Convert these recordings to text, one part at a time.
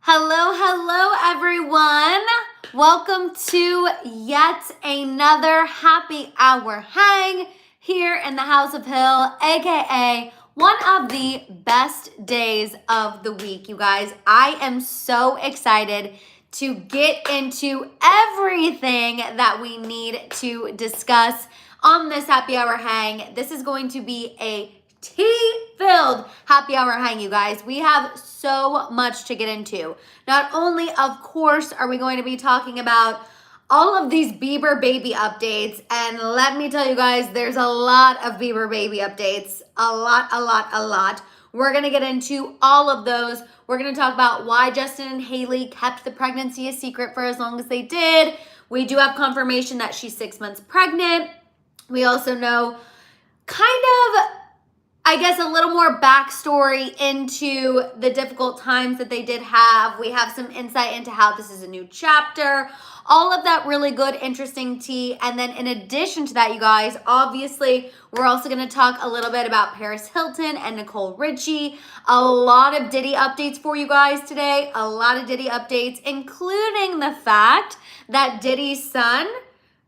Hello, hello, everyone. Welcome to yet another happy hour hang here in the House of Hill, aka one of the best days of the week, you guys. I am so excited to get into everything that we need to discuss on this happy hour hang. This is going to be a tea-filled happy hour hang, you guys. We have so much to get into. Not only, of course, are we going to be talking about all of these Bieber baby updates, and let me tell you guys, there's a lot of Bieber baby updates. A lot. We're going to get into all of those. We're going to talk about why Justin and Hailey kept the pregnancy a secret for as long as they did. We do have confirmation that she's 6 months pregnant. We also know kind of, I guess, a little more backstory into the difficult times that they did have. We have some insight into how this is a new chapter. All of that really good, interesting tea. And then in addition to that, you guys, obviously, we're also going to talk a little bit about Paris Hilton and Nicole Richie. A lot of Diddy updates for you guys today. A lot of Diddy updates, including the fact that Diddy's son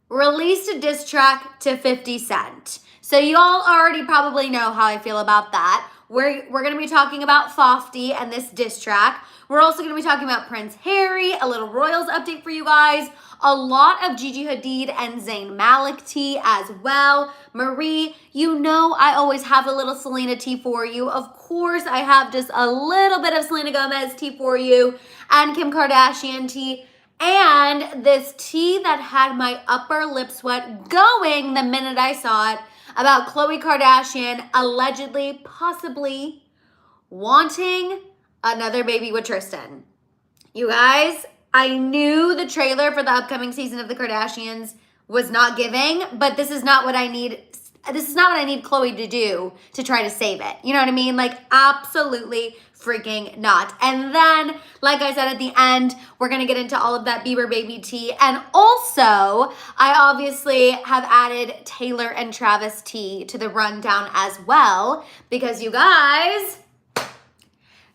released a diss track to 50 Cent. So y'all already probably know how I feel about that. We're going to be talking about Fofty and this diss track. We're also going to be talking about Prince Harry, a little Royals update for you guys, a lot of Gigi Hadid and Zane Malik tea as well. Marie, you know I always have a little Selena tea for you. Of course, I have just a little bit of Selena Gomez tea for you and Kim Kardashian tea. And this tea that had my upper lip sweat going the minute I saw it, about Khloé Kardashian allegedly, possibly wanting another baby with Tristan. You guys, I knew the trailer for the upcoming season of the Kardashians was not giving, but this is not what I need. This is not what I need Khloé to do to try to save it. You know what I mean? Like, absolutely freaking not. And then, like I said at the end, we're going to get into all of that Bieber baby tea. And also, I obviously have added Taylor and Travis tea to the rundown as well. Because you guys,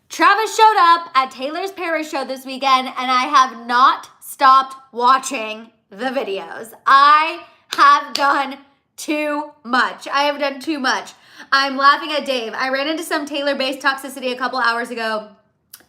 Travis showed up at Taylor's Paris show this weekend, and I have not stopped watching the videos. I have done too much. I have done too much. I'm laughing at Dave. I ran into some Taylor-based toxicity a couple hours ago.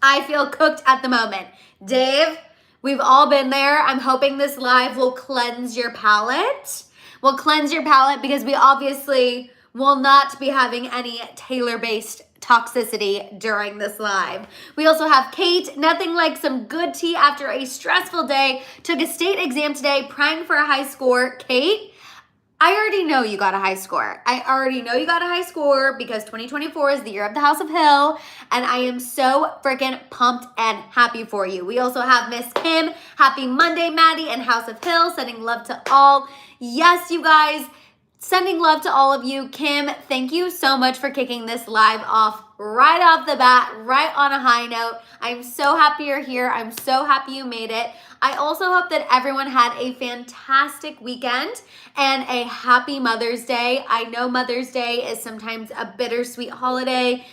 I feel cooked at the moment. Dave, we've all been there. I'm hoping this live will cleanse your palate. Will cleanse your palate because we obviously will not be having any Taylor-based toxicity during this live. We also have Kate, nothing like some good tea after a stressful day. Took a state exam today, praying for a high score. Kate, I already know you got a high score. I already know you got a high score because 2024 is the year of the House of Hill, and I am so freaking pumped and happy for you. We also have Miss Kim. Happy Monday, Maddie, and House of Hill. Sending love to all. Yes, you guys, sending love to all of you. Kim, thank you so much for kicking this live off right off the bat, right on a high note. I'm so happy you're here. I'm so happy you made it. I also hope that everyone had a fantastic weekend and a happy Mother's Day. I know Mother's Day is sometimes a bittersweet holiday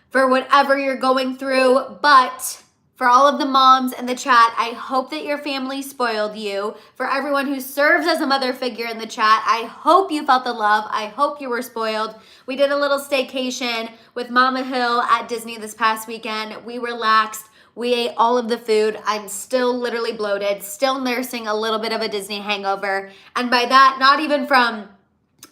for whatever you're going through, but for all of the moms in the chat, I hope that your family spoiled you. For everyone who serves as a mother figure in the chat, I hope you felt the love. I hope you were spoiled. We did a little staycation with Mama Hill at Disney this past weekend. We relaxed. We ate all of the food. I'm still literally bloated, still nursing a little bit of a Disney hangover. And by that, not even from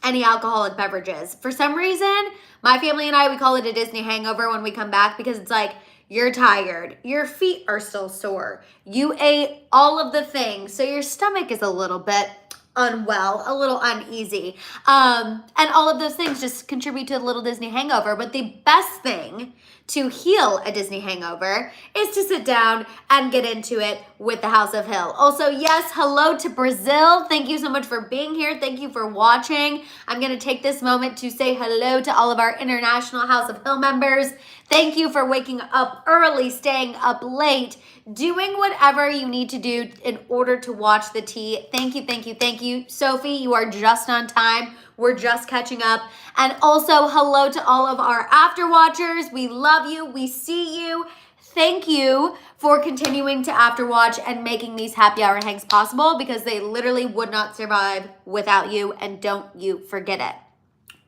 any alcoholic beverages. For some reason, my family and I, we call it a Disney hangover when we come back because it's like, you're tired. Your feet are still sore. You ate all of the things. So your stomach is a little bit unwell, a little uneasy. And all of those things just contribute to a little Disney hangover. But the best thing to heal a Disney hangover is to sit down and get into it with the House of Hill. Also, yes, hello to Brazil. Thank you so much for being here. Thank you for watching. I'm going to take this moment to say hello to all of our international House of Hill members. Thank you for waking up early, staying up late, doing whatever you need to do in order to watch the tea. Thank you, thank you, thank you. Sophie, you are just on time. We're just catching up. And also, hello to all of our after watchers. We love you. We see you. thank you for continuing to after watch and making these happy hour hangs possible, because they literally would not survive without you, and don't you forget it.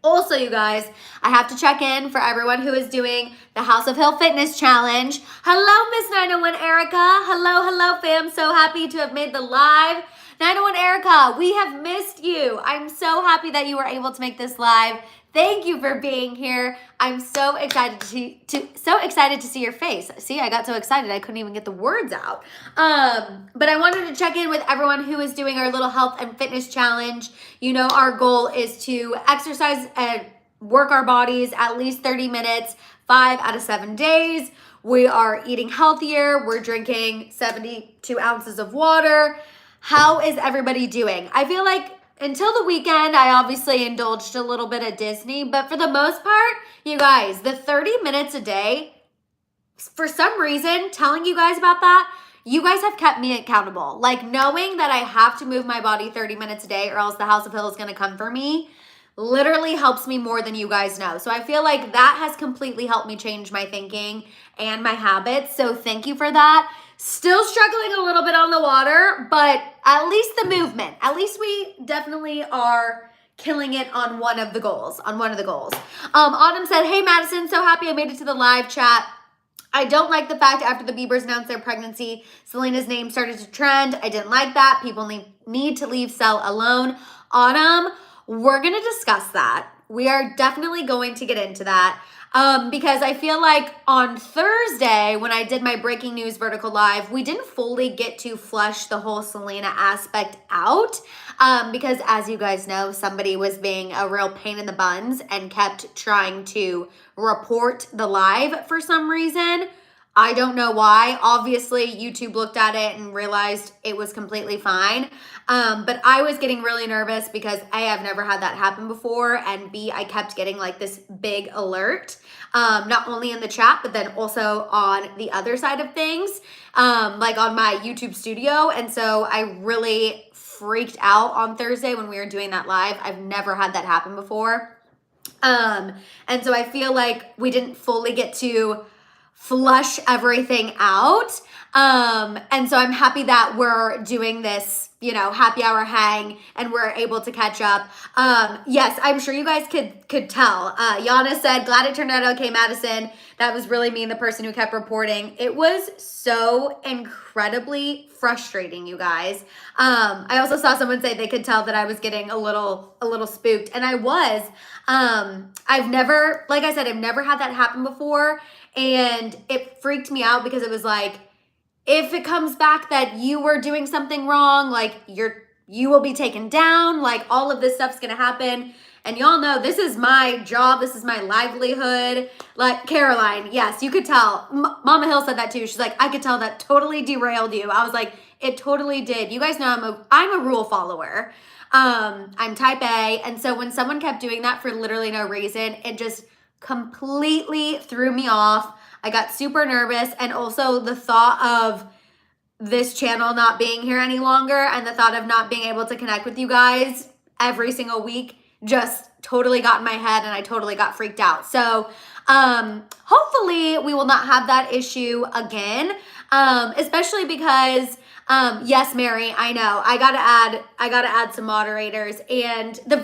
Also, you guys, I have to check in for everyone who is doing the House of Hill Fitness Challenge. Hello, Miss 901 Erica. Hello, fam. So happy to have made the live. 901 Erica, we have missed you. I'm so happy that you were able to make this live. Thank you for being here. I'm so excited to see your face. See, I got so excited I couldn't even get the words out. But I wanted to check in with everyone who is doing our little health and fitness challenge. You know, our goal is to exercise and work our bodies at least 30 minutes, 5 out of 7 days. We are eating healthier. We're drinking 72 ounces of water. How is everybody doing? I feel like until the weekend, I obviously indulged a little bit of Disney, but for the most part, you guys, the 30 minutes a day, for some reason, telling you guys about that, you guys have kept me accountable. Like, knowing that I have to move my body 30 minutes a day or else the House of Hill is going to come for me literally helps me more than you guys know. So I feel like that has completely helped me change my thinking and my habits. So thank you for that. Still struggling a little bit on the water, but at least the movement. At least we definitely are killing it on one of the goals. Autumn said, hey, Madison, so happy I made it to the live chat. I don't like the fact after the Biebers announced their pregnancy, Selena's name started to trend. I didn't like that. People need to leave Sel alone. Autumn, we're going to discuss that. We are definitely going to get into that. Because I feel like on Thursday, when I did my breaking news vertical live, we didn't fully get to flush the whole Selena aspect out. Because as you guys know, somebody was being a real pain in the buns and kept trying to report the live for some reason. I don't know why. Obviously, YouTube looked at it and realized it was completely fine. But I was getting really nervous because A, I've never had that happen before, and B, I kept getting like this big alert, not only in the chat, but then also on the other side of things, like on my YouTube studio. And so I really freaked out on Thursday when we were doing that live. I've never had that happen before. And so I feel like we didn't fully get to flush everything out. And so I'm happy that we're doing this, you know, happy hour hang and we're able to catch up. Yes, I'm sure you guys could tell. Yana said, glad it turned out okay, Madison. That was really me, the person who kept reporting. It was so incredibly frustrating, you guys. I also saw someone say they could tell that I was getting a little spooked, and I was. I've never, like I said, I've never had that happen before. And it freaked me out because it was like, if it comes back that you were doing something wrong, like you will be taken down, like all of this stuff's gonna happen. And y'all know this is my job, this is my livelihood. Like Caroline, yes, you could tell. Mama Hill said that too. She's like, I could tell that totally derailed you. I was like, it totally did. You guys know I'm a rule follower. I'm type A. And so when someone kept doing that for literally no reason, it just completely threw me off. I got super nervous, and also the thought of this channel not being here any longer and the thought of not being able to connect with you guys every single week just totally got in my head, and I totally got freaked out. So hopefully we will not have that issue again, especially because yes, Mary, I know I gotta add some moderators. And the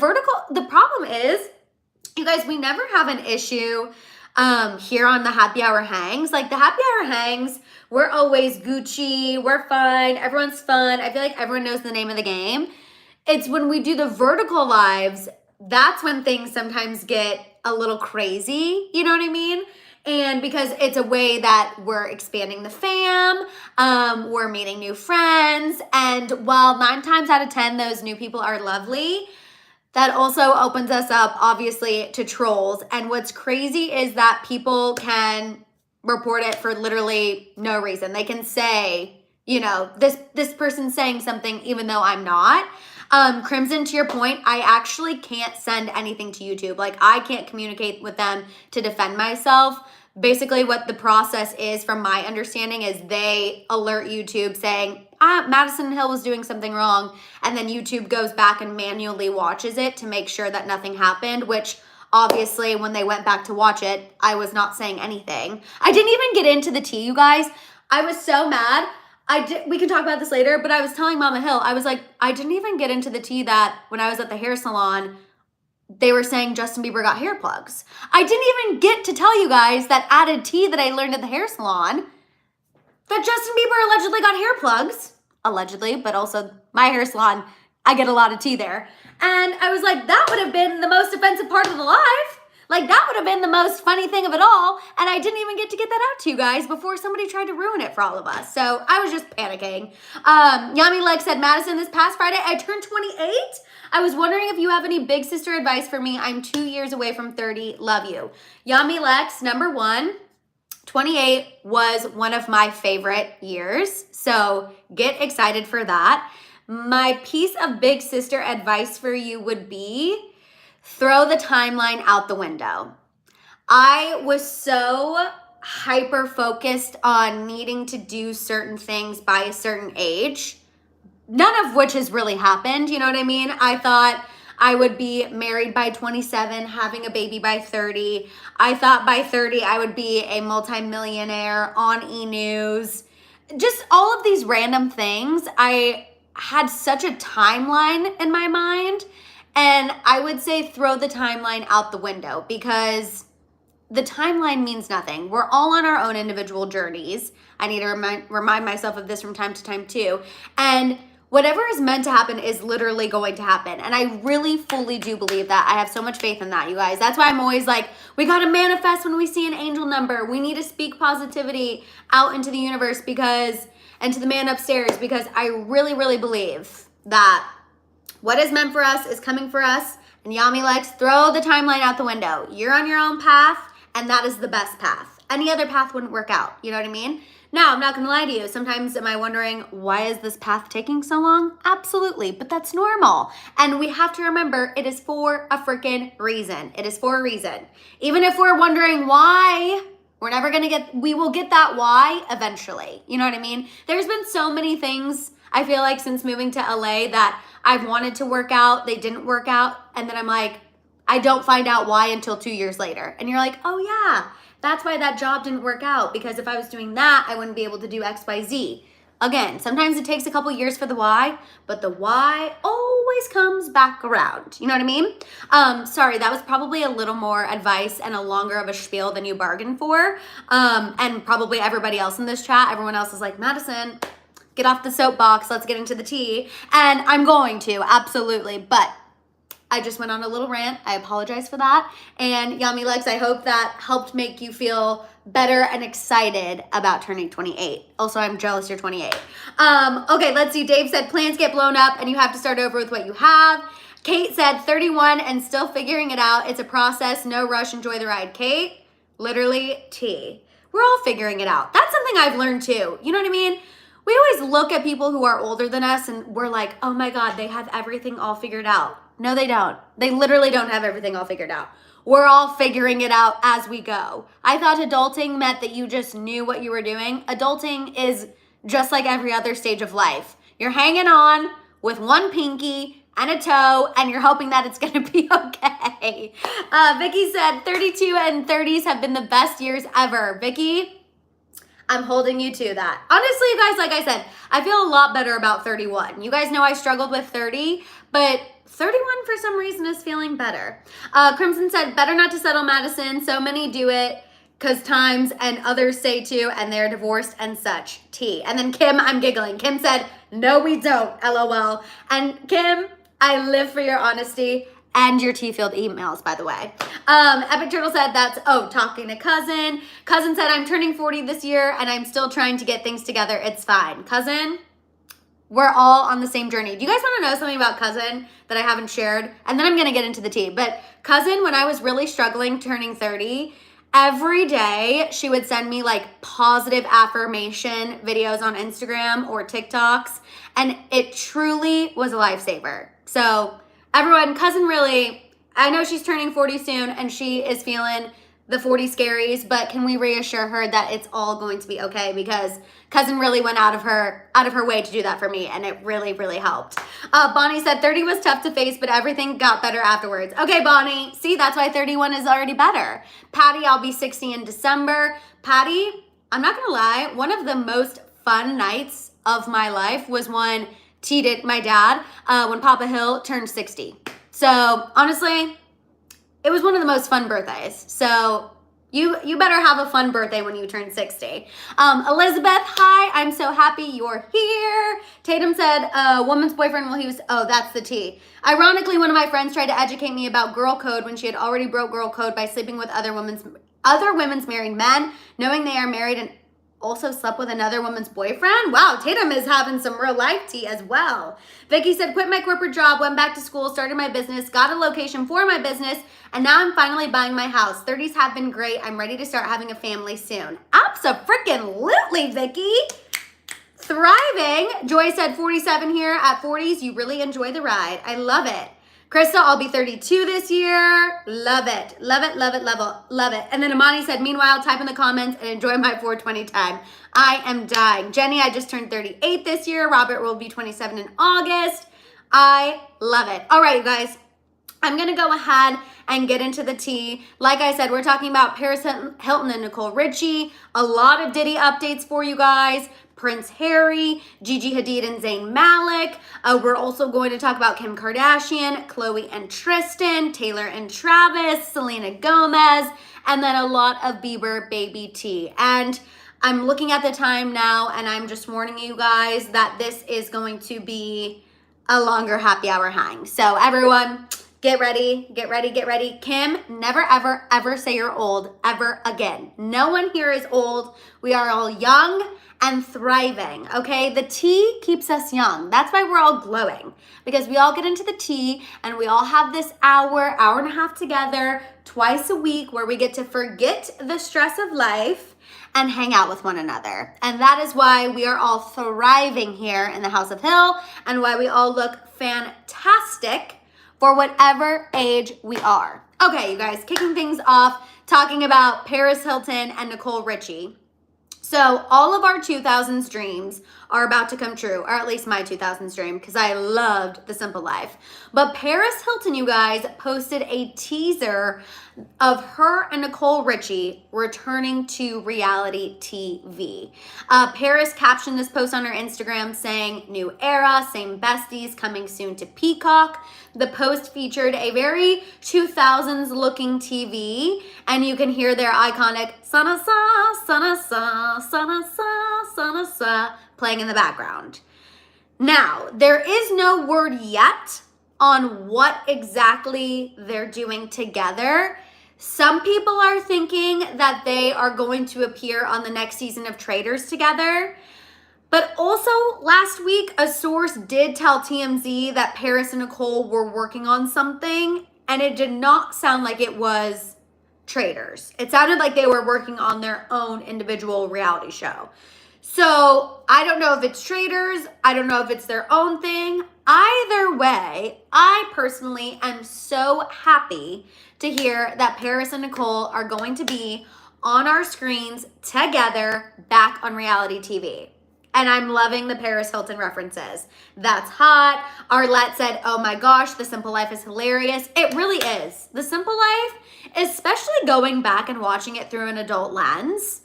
problem is, you guys, we never have an issue here on the happy hour hangs. Like the happy hour hangs, we're always Gucci, we're fun, everyone's fun. I feel like everyone knows the name of the game. It's when we do the vertical lives, that's when things sometimes get a little crazy, you know what I mean? And because it's a way that we're expanding the fam, we're meeting new friends, and while 9 times out of 10 those new people are lovely, that also opens us up, obviously, to trolls. And what's crazy is that people can report it for literally no reason. They can say, you know, this person's saying something even though I'm not. Crimson, to your point, I actually can't send anything to YouTube. Like, I can't communicate with them to defend myself. Basically, what the process is, from my understanding, is they alert YouTube saying, Madison Hill was doing something wrong, and then YouTube goes back and manually watches it to make sure that nothing happened, which Obviously, when they went back to watch it, I was not saying anything. I didn't even get into the tea, you guys. I was so mad. We can talk about this later, but I was telling Mama Hill, I was like, I didn't even get into the tea that when I was at the hair salon, they were saying Justin Bieber got hair plugs. I didn't even get to tell you guys that added tea that I learned at the hair salon, that Justin Bieber allegedly got hair plugs. Allegedly, but also my hair salon, I get a lot of tea there. And I was like, that would have been the most offensive part of the live. Like, that would have been the most funny thing of it all. And I didn't even get to get that out to you guys before somebody tried to ruin it for all of us. So I was just panicking. Yami Lex said, Madison, this past Friday, I turned 28. I was wondering if you have any big sister advice for me. I'm 2 years away from 30. Love you. Yami Lex, number one, 28 was one of my favorite years. So get excited for that. My piece of big sister advice for you would be, throw the timeline out the window. I was so hyper focused on needing to do certain things by a certain age, none of which has really happened. You know what I mean? I thought I would be married by 27, having a baby by 30. I thought by 30 I would be a multimillionaire on E! Just all of these random things. I had such a timeline in my mind. And I would say throw the timeline out the window, because the timeline means nothing. We're all on our own individual journeys. I need to remind myself of this from time to time too. And whatever is meant to happen is literally going to happen. And I really fully do believe that. I have so much faith in that, you guys. That's why I'm always like, we got to manifest when we see an angel number. We need to speak positivity out into the universe and to the man upstairs, because I really, really believe that what is meant for us is coming for us. And Yami Lex, throw the timeline out the window. You're on your own path, and that is the best path. Any other path wouldn't work out. You know what I mean? Now, I'm not going to lie to you. Sometimes am I wondering, why is this path taking so long? Absolutely, but that's normal. And we have to remember, it is for a freaking reason. It is for a reason. Even if we're wondering why, we're never going to we will get that why eventually. You know what I mean? There's been so many things, I feel like, since moving to LA that I've wanted to work out, they didn't work out, and then I'm like, I don't find out why until 2 years later. And you're like, oh yeah, that's why that job didn't work out, because if I was doing that, I wouldn't be able to do X, Y, Z. Again, sometimes it takes a couple years for the why, but the why always comes back around. You know what I mean? Sorry, that was probably a little more advice and a longer of a spiel than you bargained for. And probably everybody else in this chat, everyone else is like, Madison, get off the soapbox, let's get into the tea. And I'm going to, absolutely. But I just went on a little rant. I apologize for that. And Yami Lex, I hope that helped make you feel better and excited about turning 28. Also, I'm jealous you're 28. Okay, let's see. Dave said, plans get blown up and you have to start over with what you have. Kate said, 31 and still figuring it out. It's a process. No rush. Enjoy the ride. Kate, literally tea. We're all figuring it out. That's something I've learned too. You know what I mean? We always look at people who are older than us and we're like, oh my God, they have everything all figured out. No, they don't. They literally don't have everything all figured out. We're all figuring it out as we go. I thought adulting meant that you just knew what you were doing. Adulting is just like every other stage of life. You're hanging on with one pinky and a toe, and you're hoping that it's gonna be okay. Vicky said 32 and 30s have been the best years ever. Vicky, I'm holding you to that. Honestly, you guys, like I said, I feel a lot better about 31. You guys know I struggled with 30, but 31 for some reason is feeling better. Crimson said, better not to settle, Madison. So many do it because times, and others say too, and they're divorced and such. T. And then Kim, I'm giggling. Kim said, no, we don't, LOL. And Kim, I live for your honesty and your tea-filled emails, by the way. Epic Turtle said talking to Cousin. Cousin said, I'm turning 40 this year and I'm still trying to get things together. It's fine. Cousin, we're all on the same journey. Do you guys want to know something about Cousin that I haven't shared? And then I'm going to get into the tea. But Cousin, when I was really struggling turning 30, every day she would send me like positive affirmation videos on Instagram or TikToks. And it truly was a lifesaver. So everyone, Cousin really, I know she's turning 40 soon and she is feeling the 40 scaries, but can we reassure her that it's all going to be okay, because cousin really went out of her way to do that for me, and it really, really helped. Bonnie said 30 was tough to face, but everything got better afterwards. Okay, Bonnie, see, that's why 31 is already better. Patty, I'll be 60 in December. Patty, I'm not gonna lie, one of the most fun nights of my life was when my dad, when Papa Hill turned 60. So honestly, it was one of the most fun birthdays. So you better have a fun birthday when you turn 60. Elizabeth, hi, I'm so happy you're here. Tatum said, woman's boyfriend while he was, oh, that's the tea. Ironically, one of my friends tried to educate me about girl code when she had already broke girl code by sleeping with other women's married men, knowing they are married, and also slept with another woman's boyfriend. Wow, Tatum is having some real life tea as well. Vicky said, quit my corporate job, went back to school, started my business, got a location for my business, and now I'm finally buying my house. 30s have been great. I'm ready to start having a family soon. Abso-freaking-lutely, Vicky. Thriving. Joy said 47 here. At 40s, you really enjoy the ride. I love it. Krista, I'll be 32 this year. Love it. Love it, love it, love it. And then Amani said, meanwhile, type in the comments and enjoy my 420 time. I am dying. Jenny, I just turned 38 this year. Robert will be 27 in August. I love it. All right, you guys. I'm going to go ahead and get into the tea. Like I said, we're talking about Paris Hilton and Nicole Richie. A lot of Diddy updates for you guys. Prince Harry, Gigi Hadid and Zane Malik. We're also going to talk about Kim Kardashian, Khloé and Tristan, Taylor and Travis, Selena Gomez, and then a lot of Bieber baby tea. And I'm looking at the time now, and I'm just warning you guys that this is going to be a longer happy hour hang. So everyone, get ready, get ready, get ready. Kim, never, ever, ever say you're old ever again. No one here is old. We are all young and thriving, okay? The tea keeps us young. That's why we're all glowing, because we all get into the tea and we all have this hour and a half together twice a week where we get to forget the stress of life and hang out with one another. And that is why we are all thriving here in the House of Hill, and why we all look fantastic for whatever age we are. Okay, you guys, kicking things off, talking about Paris Hilton and Nicole Richie. So all of our 2000s dreams are about to come true, or at least my 2000s dream, because I loved The Simple Life. But Paris Hilton, you guys, posted a teaser of her and Nicole Richie returning to reality TV. Paris captioned this post on her Instagram saying, new era, same besties, coming soon to Peacock. The post featured a very 2000s looking TV, and you can hear their iconic sana sa, sana sa, sana sa, sana sa playing in the background. Now, there is no word yet on what exactly they're doing together. Some people are thinking that they are going to appear on the next season of Traitors together. But also, last week, a source did tell TMZ that Paris and Nicole were working on something, and it did not sound like it was Traitors. It sounded like they were working on their own individual reality show. So I don't know if it's Traitors. I don't know if it's their own thing. Either way, I personally am so happy to hear that Paris and Nicole are going to be on our screens together back on reality TV. And I'm loving the Paris Hilton references. That's hot. Arlette said, oh my gosh, The Simple Life is hilarious. It really is. The Simple Life, especially going back and watching it through an adult lens,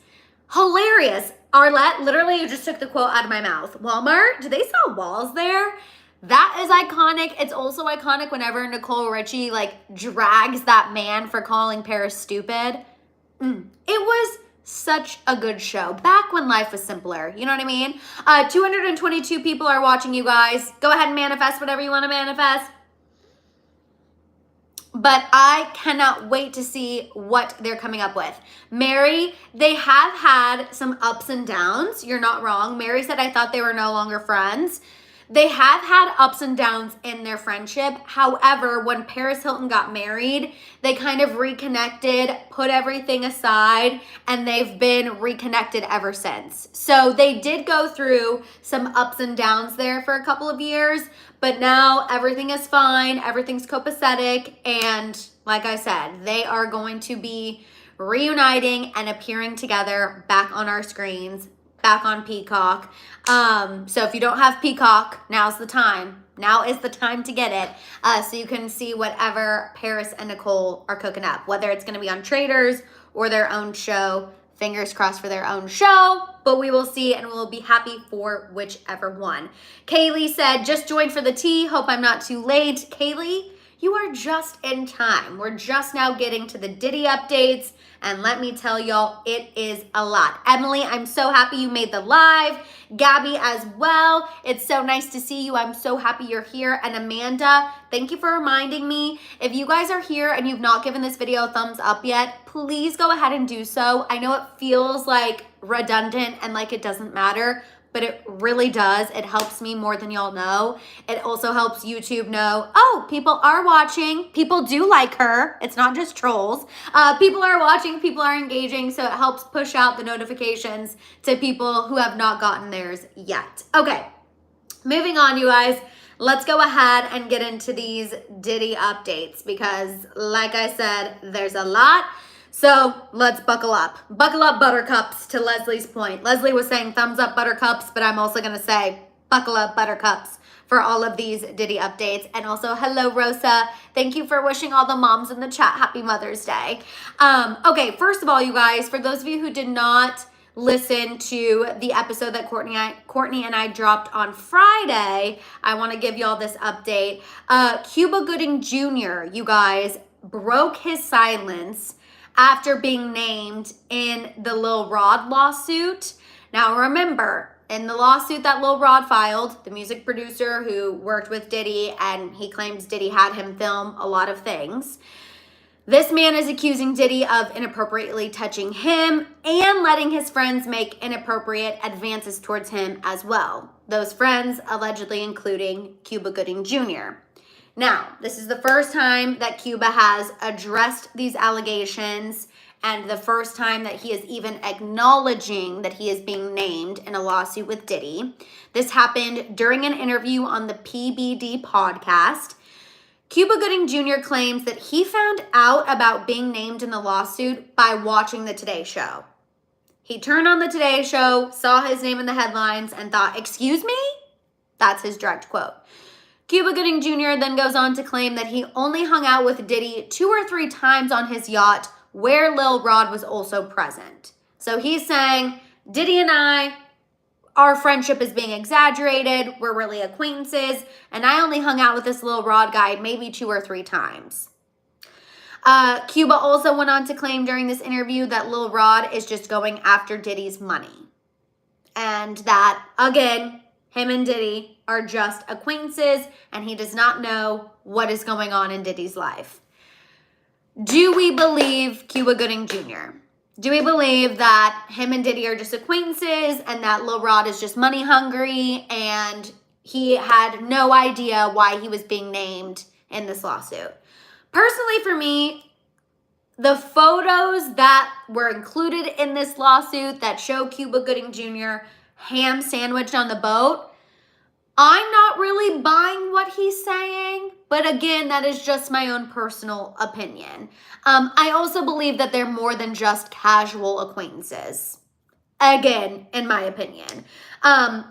hilarious. Arlette, literally, you just took the quote out of my mouth. Walmart, do they sell walls there? That is iconic. It's also iconic whenever Nicole Richie drags that man for calling Paris stupid. It was such a good show back when life was simpler. You know what I mean? 222 people are watching, you guys. Go ahead and manifest whatever you want to manifest. But I cannot wait to see what they're coming up with. Mary, they have had some ups and downs. You're not wrong. Mary said, I thought they were no longer friends. They have had ups and downs in their friendship. However, when Paris Hilton got married, they kind of reconnected, put everything aside, and they've been reconnected ever since. So they did go through some ups and downs there for a couple of years, but now everything is fine, everything's copacetic, and like I said, they are going to be reuniting and appearing together back on our screens, back on Peacock. So if you don't have Peacock, now's the time. Now is the time to get it, so you can see whatever Paris and Nicole are cooking up, whether it's going to be on Traders or their own show. Fingers crossed for their own show, but we will see, and we'll be happy for whichever one. Kaylee said, just joined for the tea. Hope I'm not too late. Kaylee, you are just in time. We're just now getting to the Diddy updates, and let me tell y'all, it is a lot. Emily, I'm so happy you made the live. Gabby as well. It's so nice to see you. I'm so happy you're here. And Amanda, thank you for reminding me. If you guys are here and you've not given this video a thumbs up yet, please go ahead and do so. I know it feels like redundant and like it doesn't matter, but it really does. It helps me more than y'all know. It also helps YouTube know, oh, people are watching. People do like her. It's not just trolls. People are watching, people are engaging, so it helps push out the notifications to people who have not gotten theirs yet. Okay, moving on, you guys. Let's go ahead and get into these Diddy updates because, like I said, there's a lot. So let's buckle up. Buckle up, buttercups, to Leslie's point. Leslie was saying thumbs up, buttercups, but I'm also going to say buckle up, buttercups, for all of these Diddy updates. And also, hello, Rosa. Thank you for wishing all the moms in the chat happy Mother's Day. Okay, first of all, you guys, for those of you who did not listen to the episode that Courtney and I dropped on Friday, I want to give y'all this update. Cuba Gooding Jr., you guys, broke his silence after being named in the Lil Rod lawsuit. Now remember, in the lawsuit that Lil Rod filed, the music producer who worked with Diddy, and he claims Diddy had him film a lot of things, this man is accusing Diddy of inappropriately touching him and letting his friends make inappropriate advances towards him as well. Those friends allegedly including Cuba Gooding Jr. Now, this is the first time that Cuba has addressed these allegations and the first time that he is even acknowledging that he is being named in a lawsuit with Diddy. This happened during an interview on the PBD podcast. Cuba Gooding Jr. claims that he found out about being named in the lawsuit by watching the Today Show. He turned on the Today Show, saw his name in the headlines, and thought, excuse me? That's his direct quote. Cuba Gooding Jr. then goes on to claim that he only hung out with Diddy 2 or 3 times on his yacht where Lil Rod was also present. So he's saying, Diddy and I, our friendship is being exaggerated, we're really acquaintances, and I only hung out with this Lil Rod guy maybe 2 or 3 times. Cuba also went on to claim during this interview that Lil Rod is just going after Diddy's money. And that, again, him and Diddy are just acquaintances, and he does not know what is going on in Diddy's life. Do we believe Cuba Gooding Jr.? Do we believe that him and Diddy are just acquaintances and that Lil Rod is just money hungry and he had no idea why he was being named in this lawsuit? Personally, for me, the photos that were included in this lawsuit that show Cuba Gooding Jr. ham sandwiched on the boat, I'm not really buying what he's saying, but again, that is just my own personal opinion. I also believe that they're more than just casual acquaintances. Again, in my opinion.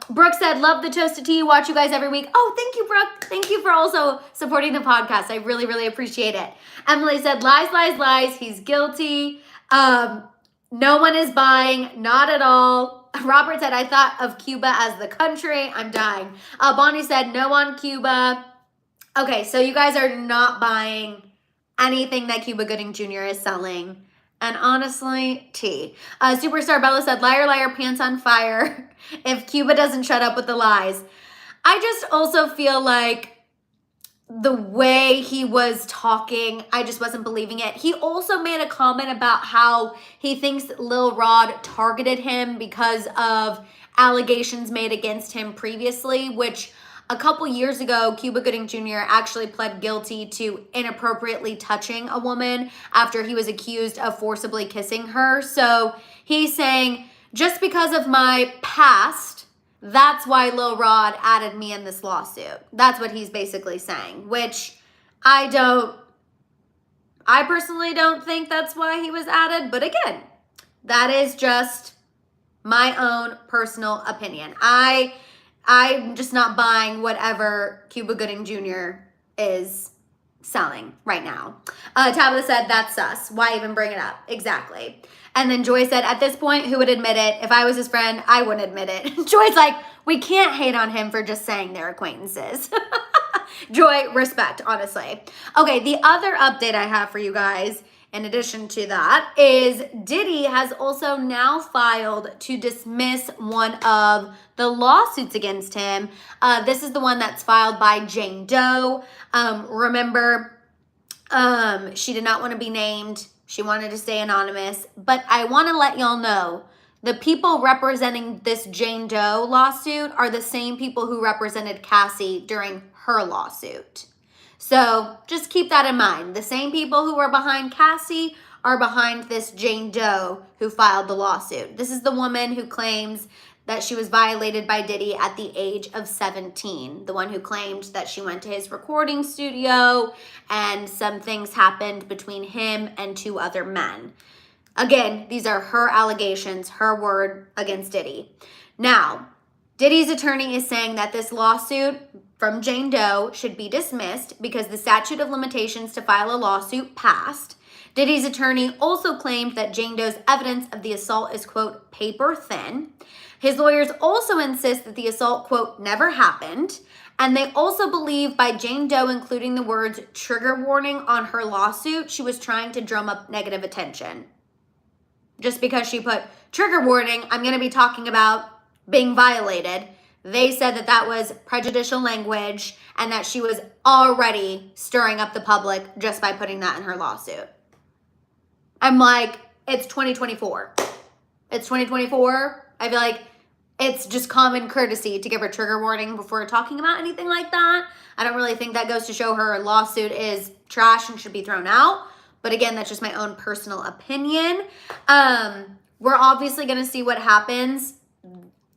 Brooke said, love the toasted tea, watch you guys every week. Oh, thank you, Brooke. Thank you for also supporting the podcast. I really, really appreciate it. Emily said, lies, lies, lies. He's guilty. No one is buying, not at all. Robert said, I thought of Cuba as the country. I'm dying. Bonnie said, no on Cuba. Okay, so you guys are not buying anything that Cuba Gooding Jr. is selling. And honestly, tea. Superstar Bella said, liar, liar, pants on fire. If Cuba doesn't shut up with the lies. I just also feel like the way he was talking, I just wasn't believing it. He also made a comment about how he thinks Lil Rod targeted him because of allegations made against him previously, which a couple years ago, Cuba Gooding Jr. actually pled guilty to inappropriately touching a woman after he was accused of forcibly kissing her. So he's saying, just because of my past, that's why Lil Rod added me in this lawsuit. That's what he's basically saying, which I I personally don't think that's why he was added, but again, that is just my own personal opinion. I'm just not buying whatever Cuba Gooding Jr. is selling right now. Tabitha said, that's sus. Why even bring it up? Exactly. And then Joy said, at this point, who would admit it? If I was his friend, I wouldn't admit it. Joy's like, we can't hate on him for just saying they're acquaintances. Joy, respect, honestly. Okay, the other update I have for you guys, in addition to that, is Diddy has also now filed to dismiss one of the lawsuits against him. This is the one that's filed by Jane Doe. Remember, she did not want to be named. She wanted to stay anonymous. But I want to let y'all know, the people representing this Jane Doe lawsuit are the same people who represented Cassie during her lawsuit. So just keep that in mind. The same people who were behind Cassie are behind this Jane Doe who filed the lawsuit. This is the woman who claims that she was violated by Diddy at the age of 17. The one who claimed that she went to his recording studio and some things happened between him and two other men. Again, these are her allegations, her word against Diddy. Now, Diddy's attorney is saying that this lawsuit from Jane Doe should be dismissed because the statute of limitations to file a lawsuit passed. Diddy's attorney also claimed that Jane Doe's evidence of the assault is, quote, paper thin. His lawyers also insist that the assault, quote, never happened. And they also believe by Jane Doe including the words trigger warning on her lawsuit, she was trying to drum up negative attention. Just because she put trigger warning, I'm going to be talking about being violated. They said that that was prejudicial language and that she was already stirring up the public just by putting that in her lawsuit. I'm like, it's 2024. It's 2024. I feel like it's just common courtesy to give her trigger warning before talking about anything like that. I don't really think that goes to show her lawsuit is trash and should be thrown out. But again, that's just my own personal opinion. We're obviously going to see what happens.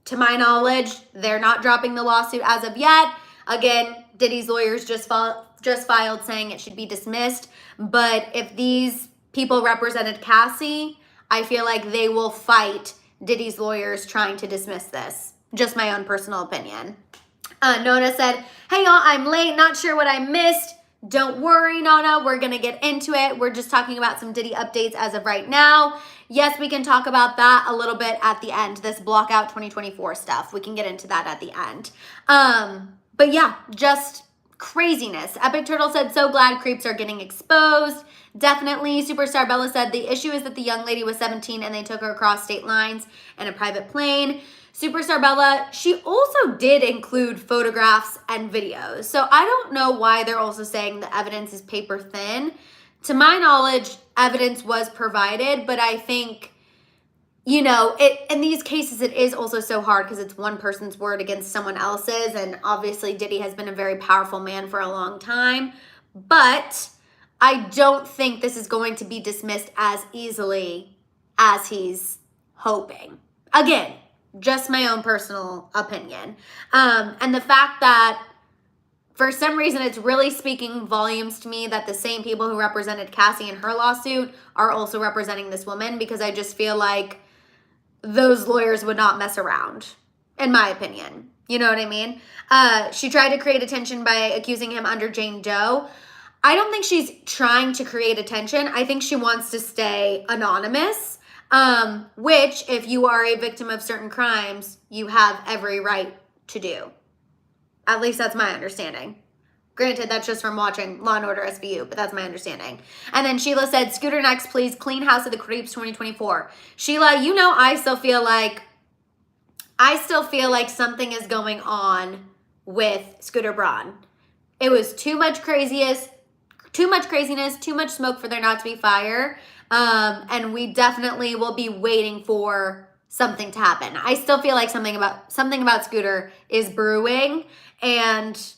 To my knowledge, they're not dropping the lawsuit as of yet. Again, Diddy's lawyers just filed saying it should be dismissed. But if these people represented Cassie, I feel like they will fight Diddy's lawyers trying to dismiss this. Just my own personal opinion. Nona said, hey y'all, I'm late, not sure what I missed. Don't worry, Nona, we're going to get into it. We're just talking about some Diddy updates as of right now. Yes, we can talk about that a little bit at the end, this block out 2024 stuff. We can get into that at the end. But yeah, just craziness. Epic Turtle said, so glad creeps are getting exposed. Definitely. Superstar Bella said, the issue is that the young lady was 17 and they took her across state lines in a private plane. Superstar Bella, she also did include photographs and videos. So I don't know why they're also saying the evidence is paper thin. To my knowledge, evidence was provided, but I think, you know, in these cases, it is also so hard because it's one person's word against someone else's. And obviously, Diddy has been a very powerful man for a long time. But I don't think this is going to be dismissed as easily as he's hoping. Again, just my own personal opinion. And the fact that for some reason it's really speaking volumes to me that the same people who represented Cassie in her lawsuit are also representing this woman, because I just feel like those lawyers would not mess around, in my opinion. You know what I mean? She tried to create attention by accusing him under Jane Doe. I don't think she's trying to create attention. I think she wants to stay anonymous. Which, if you are a victim of certain crimes, you have every right to do. At least that's my understanding. Granted, that's just from watching Law & Order SVU, but that's my understanding. And then Sheila said, Scooter next, please. Clean House of the Creeps 2024. Sheila, you know I still feel like something is going on with Scooter Braun. It was too much craziness, too much smoke for there not to be fire. And we definitely will be waiting for something to happen. I still feel like something about Scooter is brewing, and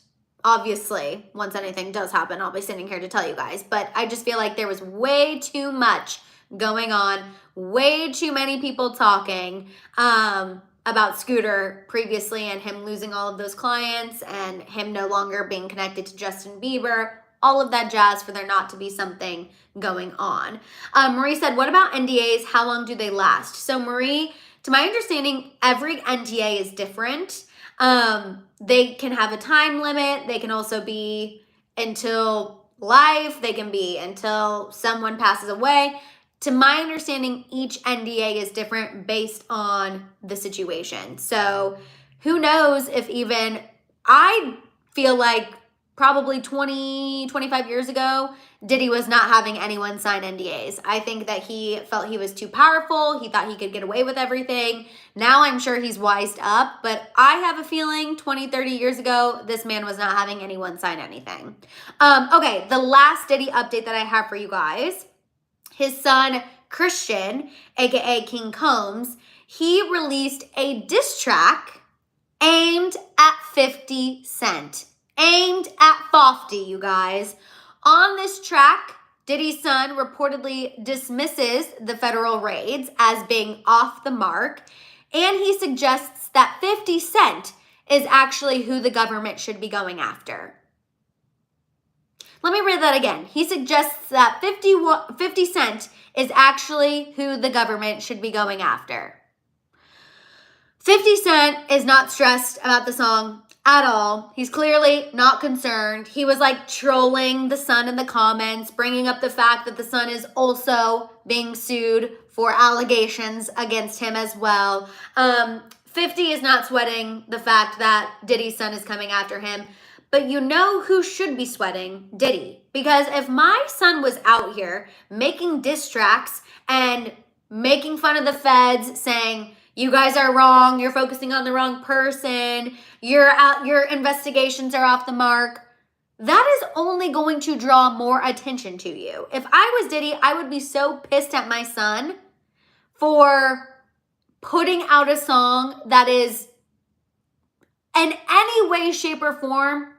obviously once anything does happen, I'll be sitting here to tell you guys, but I just feel like there was way too much going on, way too many people talking, about Scooter previously and him losing all of those clients and him no longer being connected to Justin Bieber. all of that jazz for there not to be something going on. Marie said, what about NDAs? How long do they last? So Marie, to my understanding, every NDA is different. They can have a time limit. They can also be until life. They can be until someone passes away. To my understanding, each NDA is different based on the situation. So who knows if even, I feel like probably 20, 25 years ago, Diddy was not having anyone sign NDAs. I think that he felt he was too powerful. He thought he could get away with everything. Now I'm sure he's wised up, but I have a feeling 20, 30 years ago, this man was not having anyone sign anything. Okay, the last Diddy update that I have for you guys, his son, Christian, aka King Combs, he released a diss track aimed at 50 Cent. Aimed at 50, you guys. On this track, Diddy's son reportedly dismisses the federal raids as being off the mark, and he suggests that 50 Cent is actually who the government should be going after. Let me read that again. He suggests that 50 Cent is actually who the government should be going after. 50 Cent is not stressed about the song at all. He's clearly not concerned. He was like trolling the son in the comments, bringing up the fact that the son is also being sued for allegations against him as well. 50 is not sweating the fact that Diddy's son is coming after him. But you know who should be sweating? Diddy. Because if my son was out here making diss tracks and making fun of the feds, saying, you guys are wrong, you're focusing on the wrong person, your investigations are off the mark, that is only going to draw more attention to you. If I was Diddy, I would be so pissed at my son for putting out a song that is in any way, shape, or form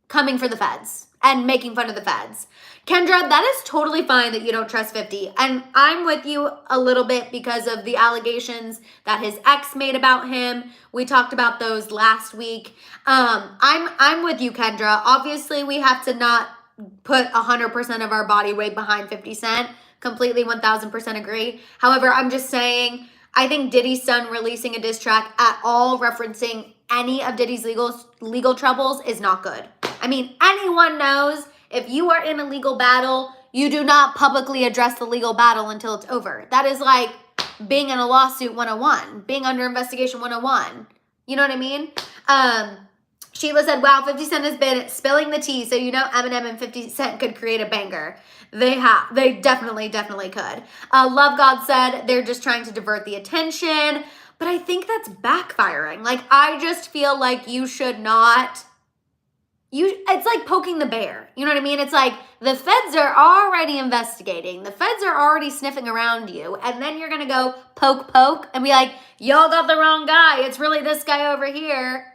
coming for the feds and making fun of the feds. Kendra, that is totally fine that you don't trust 50. And I'm with you a little bit because of the allegations that his ex made about him. We talked about those last week. I'm with you, Kendra. Obviously, we have to not put 100% of our body weight behind 50 Cent. Completely 1000% agree. However, I'm just saying, I think Diddy's son releasing a diss track at all referencing any of Diddy's legal troubles is not good. I mean, anyone knows if you are in a legal battle, you do not publicly address the legal battle until it's over. That is like being in a lawsuit 101, being under investigation 101. You know what I mean? Sheila said, wow, 50 Cent has been spilling the tea, so you know Eminem and 50 Cent could create a banger. They definitely could. Love God said they're just trying to divert the attention, but I think that's backfiring. Like, I just feel like you should not... it's like poking the bear. You know what I mean? It's like the feds are already investigating. The feds are already sniffing around you. And then you're going to go poke and be like, y'all got the wrong guy. It's really this guy over here.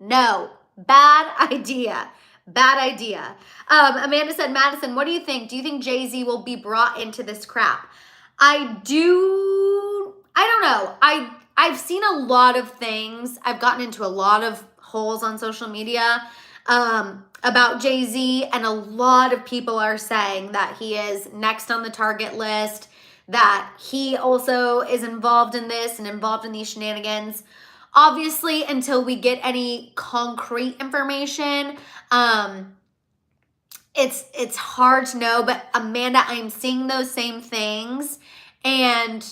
No. Bad idea. Bad idea. Amanda said, Madison, what do you think? Do you think Jay-Z will be brought into this crap? I don't know. I've seen a lot of things. I've gotten into a lot of holes on social media about Jay-Z, and a lot of people are saying that he is next on the target list, that he also is involved in this and involved in these shenanigans. Obviously, until we get any concrete information, it's hard to know, but Amanda, I'm seeing those same things. And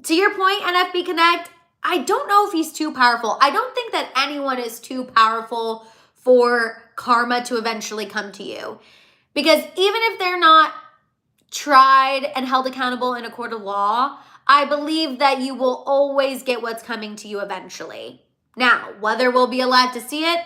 to your point, NFB Connect, I don't know if he's too powerful. I don't think that anyone is too powerful for karma to eventually come to you. Because even if they're not tried and held accountable in a court of law, I believe that you will always get what's coming to you eventually. Now, whether we'll be allowed to see it,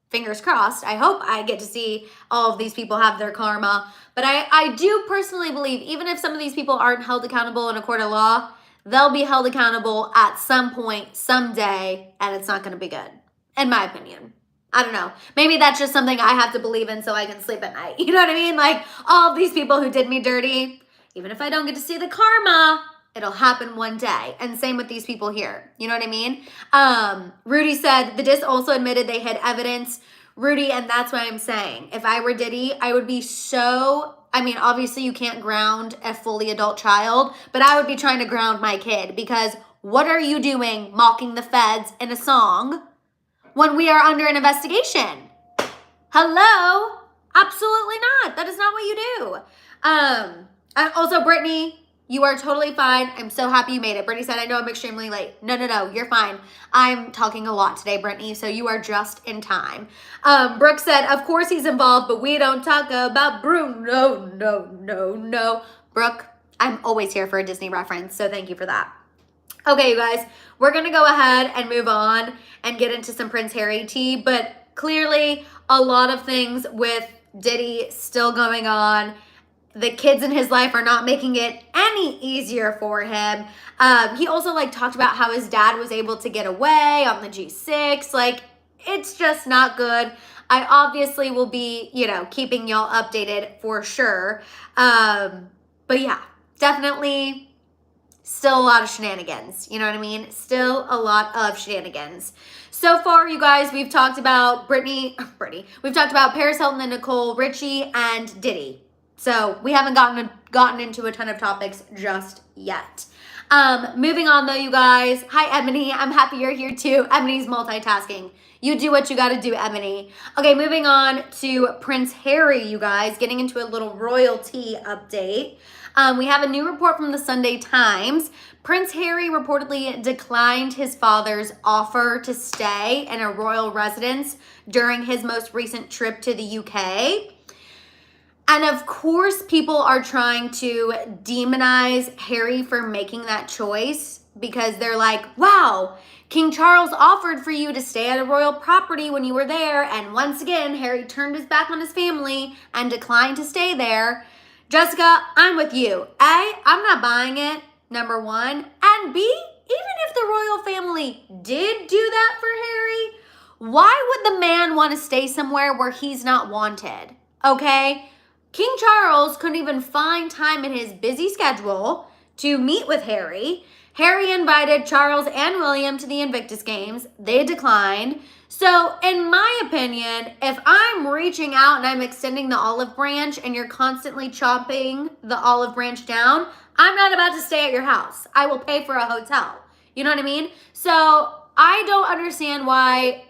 fingers crossed. I hope I get to see all of these people have their karma. But I do personally believe, even if some of these people aren't held accountable in a court of law, they'll be held accountable at some point, someday, and it's not going to be good, in my opinion. I don't know. Maybe that's just something I have to believe in so I can sleep at night. You know what I mean? Like, all of these people who did me dirty, even if I don't get to see the karma, it'll happen one day. And same with these people here. You know what I mean? Rudy said, the diss also admitted they had evidence. Rudy, and that's why I'm saying, if I were Diddy, I would be so, I mean, obviously you can't ground a fully adult child, but I would be trying to ground my kid, because what are you doing mocking the feds in a song when we are under an investigation? Hello? Absolutely not. That is not what you do. And also, Brittany, you are totally fine. I'm so happy you made it. Brittany said, I know I'm extremely late. No, you're fine. I'm talking a lot today, Brittany, so you are just in time. Brooke said, of course he's involved, but we don't talk about Bruno. No. Brooke, I'm always here for a Disney reference, so thank you for that. Okay, you guys, we're going to go ahead and move on and get into some Prince Harry tea, but clearly a lot of things with Diddy still going on. The kids in his life are not making it any easier for him. He also talked about how his dad was able to get away on the G6. It's just not good. I obviously will be, keeping y'all updated for sure. But yeah, definitely still a lot of shenanigans. You know what I mean? Still a lot of shenanigans. So far, you guys, we've talked about Brittany. We've talked about Paris Hilton and Nicole Richie and Diddy. So we haven't gotten into a ton of topics just yet. Moving on though, you guys. Hi, Ebony. I'm happy you're here too. Ebony's multitasking. You do what you got to do, Ebony. Okay, moving on to Prince Harry, you guys. Getting into a little royalty update. We have a new report from the Sunday Times. Prince Harry reportedly declined his father's offer to stay in a royal residence during his most recent trip to the UK. And of course, people are trying to demonize Harry for making that choice, because they're like, wow, King Charles offered for you to stay at a royal property when you were there. And once again, Harry turned his back on his family and declined to stay there. Jessica, I'm with you. A, I'm not buying it, number one. And B, even if the royal family did do that for Harry, why would the man want to stay somewhere where he's not wanted? Okay? King Charles couldn't even find time in his busy schedule to meet with Harry. Harry invited Charles and William to the Invictus Games. They declined. So, in my opinion, if I'm reaching out and I'm extending the olive branch and you're constantly chopping the olive branch down, I'm not about to stay at your house. I will pay for a hotel. You know what I mean? So, I don't understand why,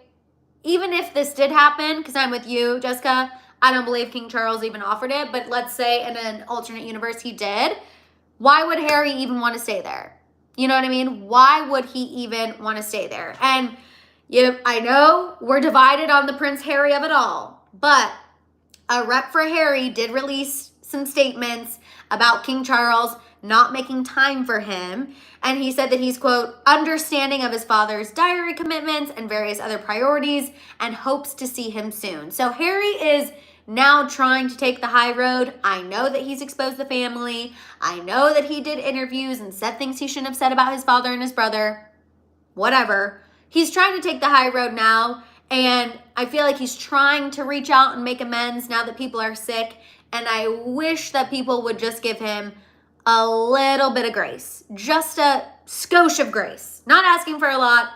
even if this did happen, because I'm with you, Jessica, I don't believe King Charles even offered it, but let's say in an alternate universe he did, why would Harry even want to stay there? You know what I mean? Why would he even want to stay there? And I know we're divided on the Prince Harry of it all, but a rep for Harry did release some statements about King Charles not making time for him. And he said that he's, quote, understanding of his father's diary commitments and various other priorities and hopes to see him soon. So Harry is now trying to take the high road. I know that he's exposed the family. I know that he did interviews and said things he shouldn't have said about his father and his brother. Whatever. He's trying to take the high road now. And I feel like he's trying to reach out and make amends now that people are sick. And I wish that people would just give him a little bit of grace. Just a skosh of grace. Not asking for a lot,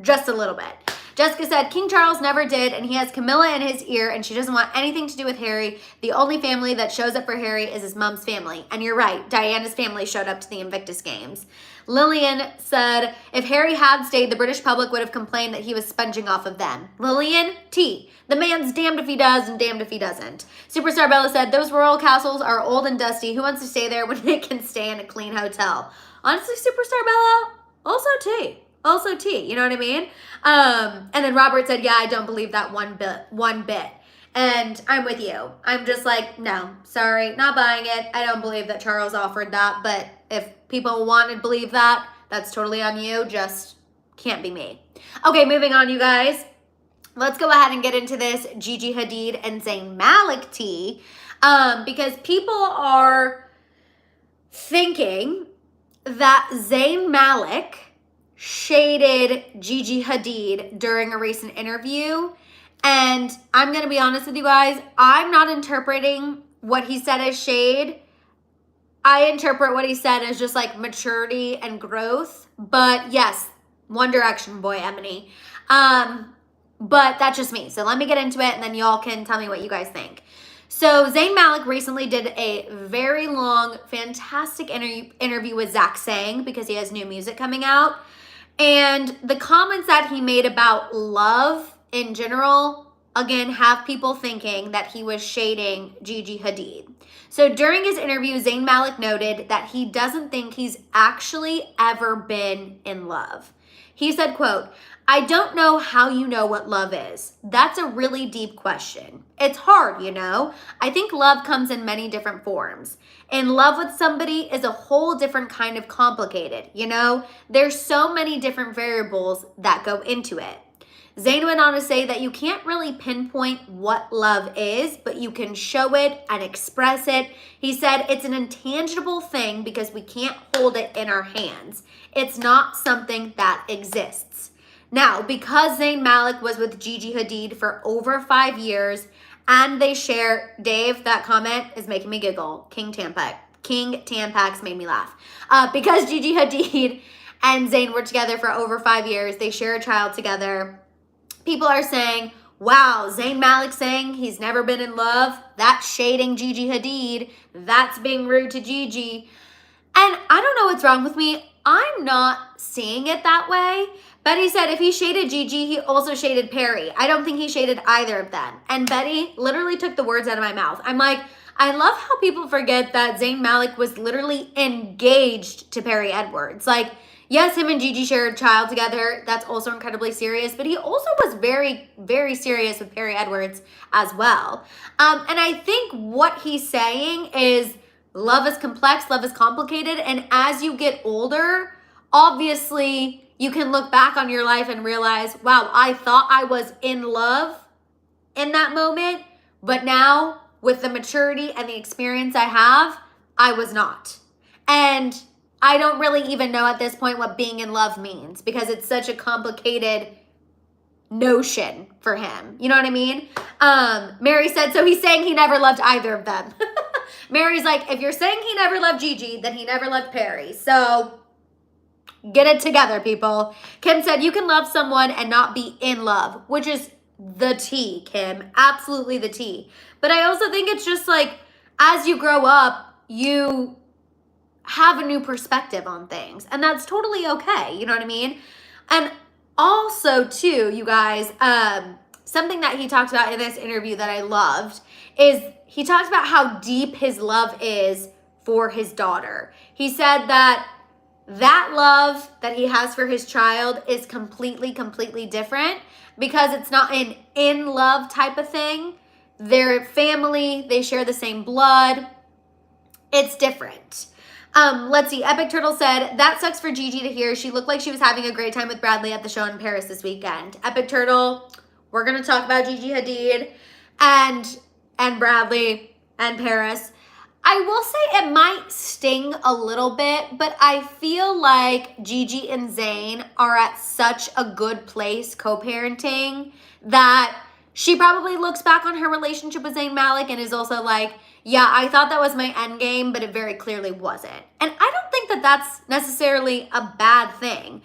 just a little bit. Jessica said, King Charles never did, and he has Camilla in his ear, and she doesn't want anything to do with Harry. The only family that shows up for Harry is his mom's family. And you're right, Diana's family showed up to the Invictus Games. Lillian said, if Harry had stayed, the British public would have complained that he was sponging off of them. Lillian, T. The man's damned if he does and damned if he doesn't. Superstar Bella said, those royal castles are old and dusty. Who wants to stay there when they can stay in a clean hotel? Honestly, Superstar Bella, also T. Also T, you know what I mean? And then Robert said, yeah, I don't believe that one bit. And I'm with you. I'm just like, no, sorry, not buying it. I don't believe that Charles offered that. But if people want to believe that, that's totally on you. Just can't be me. Okay, moving on, you guys. Let's go ahead and get into this Gigi Hadid and Zane Malik tea. Because people are thinking that Zane Malik shaded Gigi Hadid during a recent interview. And I'm going to be honest with you guys, I'm not interpreting what he said as shade. I interpret what he said as just like maturity and growth. But yes, One Direction boy, Emily. But but that's just me. So let me get into it and then y'all can tell me what you guys think. So Zane Malik recently did a very long, fantastic interview with Zach Sang because he has new music coming out. And the comments that he made about love in general, again, have people thinking that he was shading Gigi Hadid. So during his interview, Zane Malik noted that he doesn't think he's actually ever been in love. He said, quote, "I don't know how you know what love is. That's a really deep question. It's hard, you know? I think love comes in many different forms. In love with somebody is a whole different kind of complicated, you know? There's so many different variables that go into it." Zayn went on to say that you can't really pinpoint what love is, but you can show it and express it. He said it's an intangible thing because we can't hold it in our hands. It's not something that exists. Now, because Zayn Malik was with Gigi Hadid for over 5 years and they share, Dave, that comment is making me giggle. King Tampax made me laugh. Because Gigi Hadid and Zayn were together for over 5 years, they share a child together. People are saying, wow, Zayn Malik saying he's never been in love. That's shading Gigi Hadid. That's being rude to Gigi. And I don't know what's wrong with me. I'm not seeing it that way. Betty said if he shaded Gigi, he also shaded Perry. I don't think he shaded either of them. And Betty literally took the words out of my mouth. I'm like, I love how people forget that Zayn Malik was literally engaged to Perry Edwards. Like, yes, him and Gigi shared a child together. That's also incredibly serious. But he also was very, very serious with Perry Edwards as well. And I think what he's saying is love is complex, love is complicated. And as you get older, obviously, you can look back on your life and realize, wow, I thought I was in love in that moment. But now, with the maturity and the experience I have, I was not. And I don't really even know at this point what being in love means because it's such a complicated notion for him. You know what I mean? Mary said, so he's saying he never loved either of them. Mary's like, if you're saying he never loved Gigi, then he never loved Perry. So get it together, people. Kim said, you can love someone and not be in love, which is the tea, Kim. Absolutely the tea. But I also think it's just like, as you grow up, you have a new perspective on things. And that's totally okay. You know what I mean? And also, too, you guys, something that he talked about in this interview that I loved is he talked about how deep his love is for his daughter. He said that love that he has for his child is completely different because it's not an in love type of thing. They're family. They share the same blood. It's different. Let's see. Epic Turtle said, that sucks for Gigi to hear. She looked like she was having a great time with Bradley at the show in Paris this weekend. Epic Turtle, we're going to talk about Gigi Hadid and Bradley and Paris. I will say it might sting a little bit, but I feel like Gigi and Zayn are at such a good place co-parenting that she probably looks back on her relationship with Zayn Malik and is also like, yeah, I thought that was my end game, but it very clearly wasn't. And I don't think that that's necessarily a bad thing.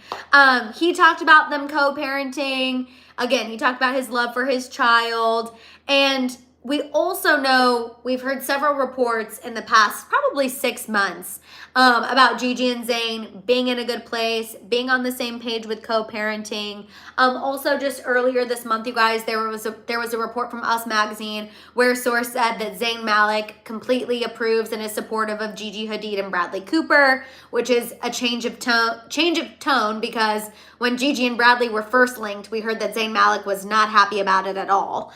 He talked about them co-parenting. Again, he talked about his love for his child. And we also know, we've heard several reports in the past probably 6 months about Gigi and Zayn being in a good place, being on the same page with co-parenting. Also, just earlier this month, you guys, there was a report from Us Magazine where a source said that Zayn Malik completely approves and is supportive of Gigi Hadid and Bradley Cooper, which is a change of tone because when Gigi and Bradley were first linked, we heard that Zayn Malik was not happy about it at all.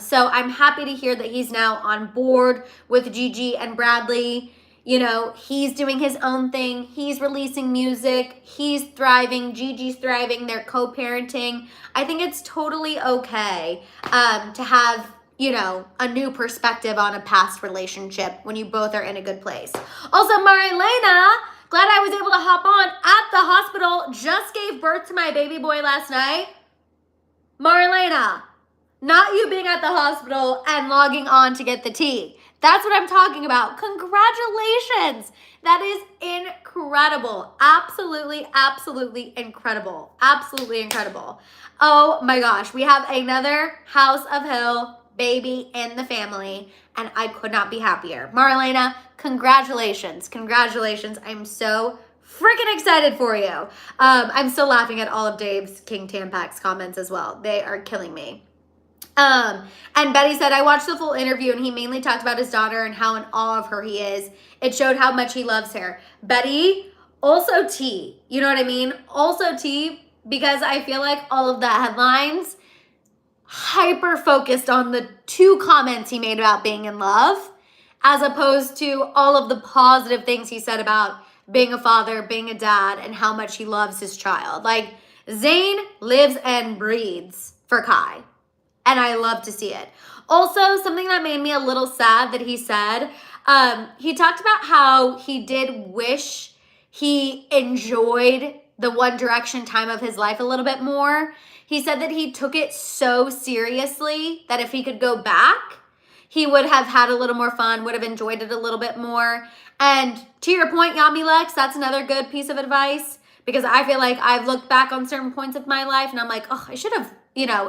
So I'm happy to hear that he's now on board with Gigi and Bradley. You know, he's doing his own thing. He's releasing music. He's thriving. Gigi's thriving. They're co-parenting. I think it's totally okay to have, you know, a new perspective on a past relationship when you both are in a good place. Also, Marilena, glad I was able to hop on at the hospital. Just gave birth to my baby boy last night. Marilena, not you being at the hospital and logging on to get the tea. That's what I'm talking about. Congratulations. That is incredible. Absolutely, absolutely incredible. Absolutely incredible. Oh my gosh. We have another House of Hill baby in the family, and I could not be happier. Marlena, congratulations. Congratulations. I'm so freaking excited for you. I'm still laughing at all of Dave's King Tampax comments as well. They are killing me. And Betty said, I watched the full interview and he mainly talked about his daughter and how in awe of her he is. It showed how much he loves her. Betty, also tea. You know what I mean? Also tea, because I feel like all of the headlines hyper focused on the 2 comments he made about being in love, as opposed to all of the positive things he said about being a father, being a dad, and how much he loves his child. Like, Zane lives and breathes for Kai. And I love to see it. Also, something that made me a little sad that he said, he talked about how he did wish he enjoyed the One Direction time of his life a little bit more. He said that he took it so seriously that if he could go back, he would have had a little more fun, would have enjoyed it a little bit more. And to your point, Yami Lex, that's another good piece of advice, because I feel like I've looked back on certain points of my life and I'm like, oh, I should have,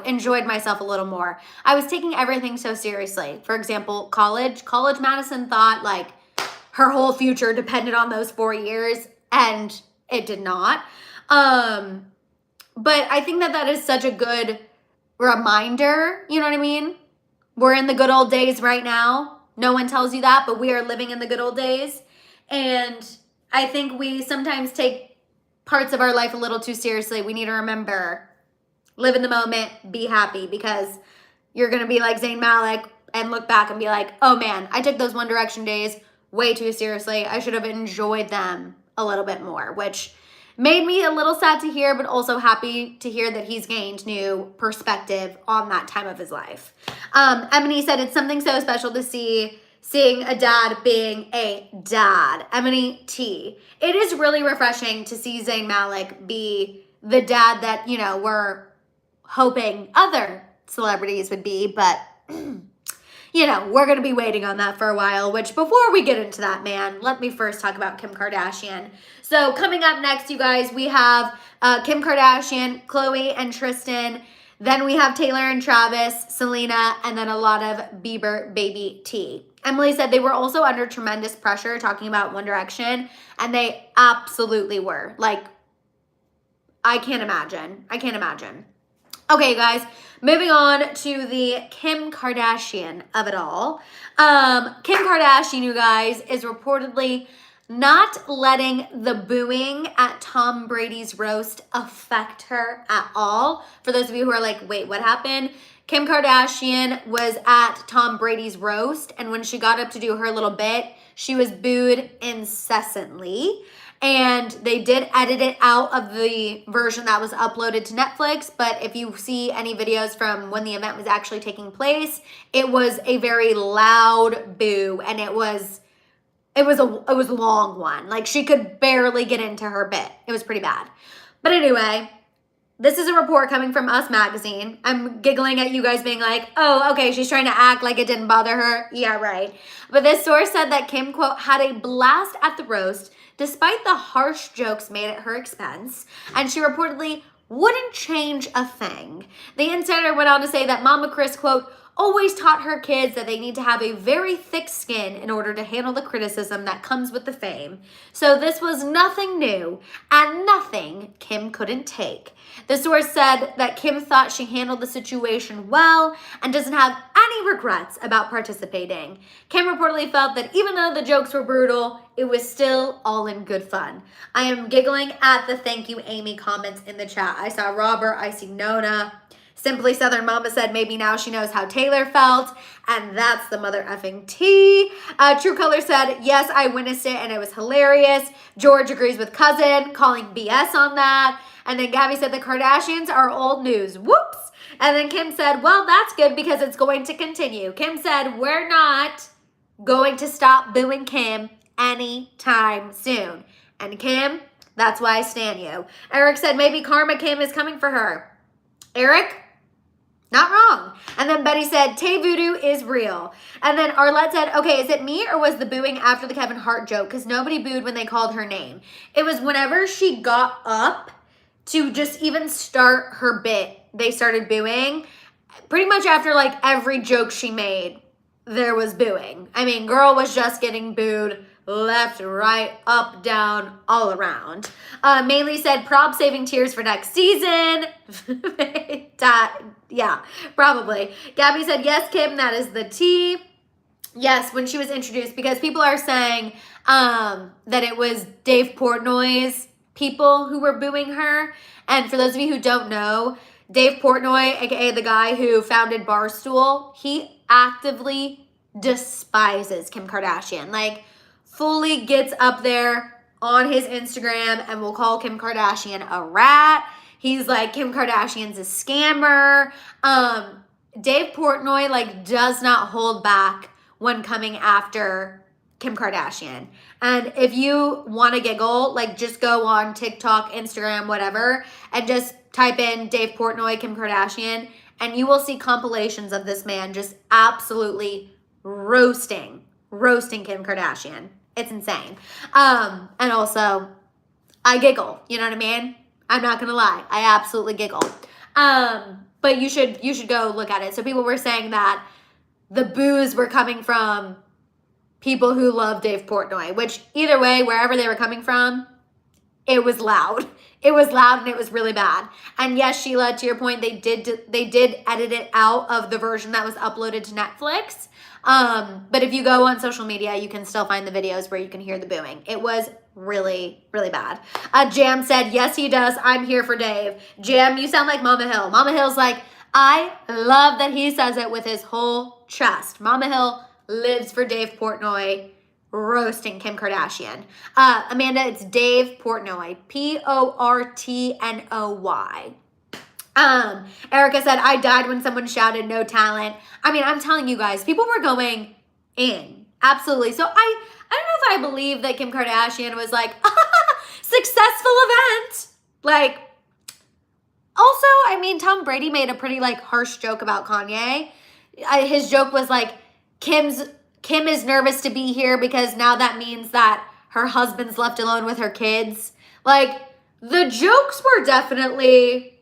enjoyed myself a little more. I was taking everything so seriously. For example, college Madison thought like her whole future depended on those 4 years, and it did not. But I think that is such a good reminder, you know what I mean? We're in the good old days right now. No one tells you that, but we are living in the good old days. And I think we sometimes take parts of our life a little too seriously. We need to remember, live in the moment, be happy, because you're going to be like Zane Malik and look back and be like, oh man, I took those One Direction days way too seriously. I should have enjoyed them a little bit more, which made me a little sad to hear, but also happy to hear that he's gained new perspective on that time of his life. Emily said, it's something so special to seeing a dad being a dad. Emily T. It is really refreshing to see Zayn Malik be the dad that, we're hoping other celebrities would be, but we're going to be waiting on that for a while, which before we get into that, man, let me first talk about Kim Kardashian. So coming up next, you guys, we have Kim Kardashian, Khloé and Tristan. Then we have Taylor and Travis, Selena, and then a lot of Bieber baby T. Emily said they were also under tremendous pressure talking about One Direction, and they absolutely were. Like, I can't imagine. Okay, guys, moving on to the Kim Kardashian of it all. Kim Kardashian, you guys, is reportedly not letting the booing at Tom Brady's roast affect her at all. For those of you who are like, wait, what happened? Kim Kardashian was at Tom Brady's roast, and when she got up to do her little bit, she was booed incessantly. And they did edit it out of the version that was uploaded to Netflix. But if you see any videos from when the event was actually taking place, it was a very loud boo, and it was a long one. Like, she could barely get into her bit. It was pretty bad. But anyway, this is a report coming from Us Magazine. I'm giggling at you guys being like, oh, okay, she's trying to act like it didn't bother her. Yeah, right. But this source said that Kim, quote, had a blast at the roast despite the harsh jokes made at her expense, and she reportedly wouldn't change a thing. The insider went on to say that Mama Chris, quote, always taught her kids that they need to have a very thick skin in order to handle the criticism that comes with the fame. So this was nothing new and nothing Kim couldn't take. The source said that Kim thought she handled the situation well and doesn't have any regrets about participating. Kim reportedly felt that even though the jokes were brutal, it was still all in good fun. I am giggling at the thank you, Amy comments in the chat. I saw Robert, I see Nona. Simply Southern Mama said maybe now she knows how Taylor felt, and that's the mother effing tea. True Color said, yes, I witnessed it and it was hilarious. George agrees with cousin, calling BS on that. And then Gabby said the Kardashians are old news. Whoops. And then Kim said, well, that's good because it's going to continue. Kim said, we're not going to stop booing Kim anytime soon. And Kim, that's why I stan you. Eric said maybe Karma Kim is coming for her. Eric, Not wrong. And then Betty said, Tay voodoo is real. And then Arlette said, okay, is it me or was the booing after the Kevin Hart joke? Because nobody booed when they called her name. It was whenever she got up to just even start her bit, they started booing. Pretty much after like every joke she made, there was booing. I mean, girl was just getting booed left, right, up, down, all around. Maylee said, prob saving tears for next season. Yeah, probably. Gabby said, yes, Kim, that is the tea. Yes, when she was introduced, because people are saying that it was Dave Portnoy's people who were booing her. And for those of you who don't know, Dave Portnoy, aka the guy who founded Barstool, he actively despises Kim Kardashian. Like, fully gets up there on his Instagram and will call Kim Kardashian a rat. He's like, Kim Kardashian's a scammer. Dave Portnoy like does not hold back when coming after Kim Kardashian. And if you want to giggle, like just go on TikTok, Instagram, whatever, and just type in Dave Portnoy, Kim Kardashian, and you will see compilations of this man just absolutely roasting Kim Kardashian. It's insane. And also, I giggle. You know what I mean? I'm not gonna lie. I absolutely giggle. But you should go look at it. So people were saying that the boos were coming from people who love Dave Portnoy, which either way, wherever they were coming from, it was loud. It was loud and it was really bad. And yes, Sheila, to your point, they did edit it out of the version that was uploaded to Netflix. But if you go on social media, you can still find the videos where you can hear the booing. It was really, really bad. Jam said, yes, he does. I'm here for Dave. Jam, you sound like Mama Hill. Mama Hill's like, I love that he says it with his whole chest. Mama Hill lives for Dave Portnoy roasting Kim Kardashian. Amanda, it's Dave Portnoy. Portnoy. Erica said, I died when someone shouted no talent. I mean, I'm telling you guys, people were going in. Absolutely. So I don't know if I believe that Kim Kardashian was like, successful event. Like, also, I mean, Tom Brady made a pretty like harsh joke about Kanye. His joke was like, Kim is nervous to be here because now that means that her husband's left alone with her kids. Like, the jokes were definitely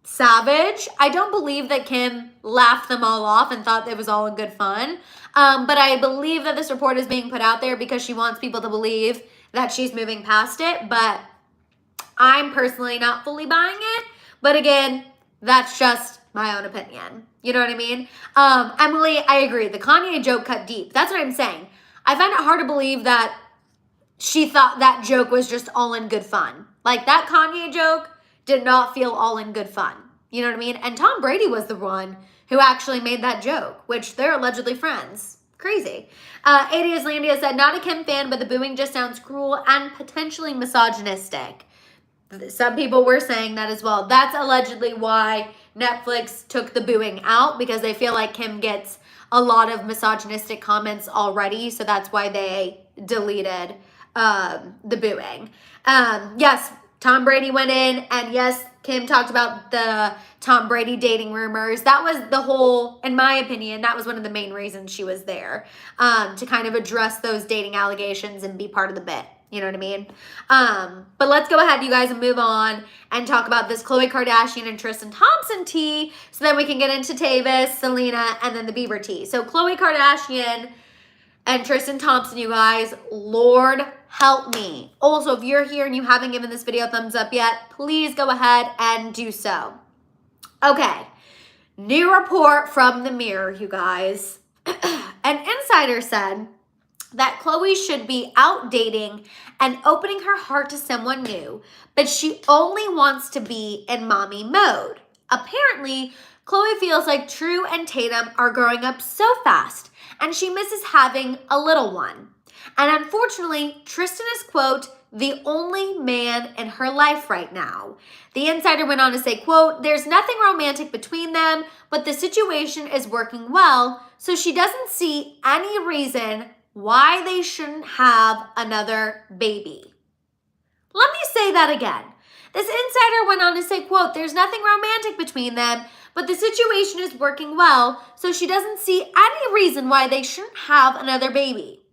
savage. I don't believe that Kim laughed them all off and thought it was all in good fun. But I believe that this report is being put out there because she wants people to believe that she's moving past it. But I'm personally not fully buying it. But again, that's just my own opinion. You know what I mean? Emily, I agree. The Kanye joke cut deep. That's what I'm saying. I find it hard to believe that she thought that joke was just all in good fun. Like, that Kanye joke did not feel all in good fun. You know what I mean? And Tom Brady was the one who actually made that joke, which they're allegedly friends. Crazy. Ada Islandia said, not a Kim fan, but the booing just sounds cruel and potentially misogynistic. Some people were saying that as well. That's allegedly why Netflix took the booing out, because they feel like Kim gets a lot of misogynistic comments already. So that's why they deleted the booing. Yes, Tom Brady went in, and yes, Kim talked about the Tom Brady dating rumors. That was the whole, in my opinion, that was one of the main reasons she was there, to kind of address those dating allegations and be part of the bit. You know what I mean? But let's go ahead, you guys, and move on and talk about this Khloé Kardashian and Tristan Thompson tea, so then we can get into Tavis, Selena, and then the Bieber tea. So Khloé Kardashian and Tristan Thompson, you guys, Lord help me. Also, if you're here and you haven't given this video a thumbs up yet, please go ahead and do so. Okay, new report from the Mirror, you guys. An insider said that Khloé should be out dating and opening her heart to someone new, but she only wants to be in mommy mode. Apparently, Khloé feels like True and Tatum are growing up so fast, and she misses having a little one. And unfortunately, Tristan is, quote, the only man in her life right now. The insider went on to say, quote, there's nothing romantic between them, but the situation is working well, so she doesn't see any reason why they shouldn't have another baby. Let me say that again. This insider went on to say, quote, there's nothing romantic between them, but the situation is working well, so she doesn't see any reason why they shouldn't have another baby.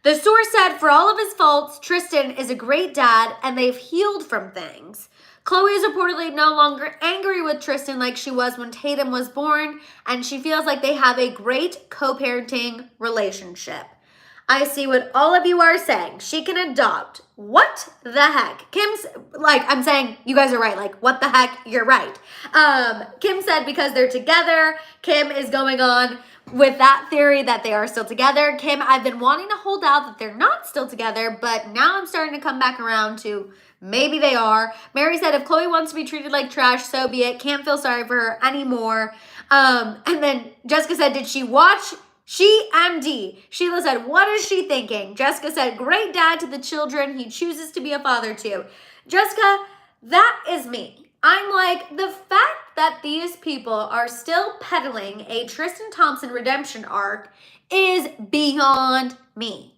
The source said, for all of his faults, Tristan is a great dad and they've healed from things. Khloé is reportedly no longer angry with Tristan like she was when Tatum was born, and she feels like they have a great co-parenting relationship. I see what all of you are saying. She can adopt. What the heck? Kim's like, I'm saying you guys are right. Like, what the heck? You're right. Kim said because they're together. Kim is going on with that theory that they are still together. Kim, I've been wanting to hold out that they're not still together, but now I'm starting to come back around to maybe they are. Mary said if Khloé wants to be treated like trash, so be it. Can't feel sorry for her anymore. And then Jessica said, did she watch? She MD. Sheila said, what is she thinking? Jessica said, great dad to the children he chooses to be a father to. Jessica, that is me. I'm like, the fact that these people are still peddling a Tristan Thompson redemption arc is beyond me.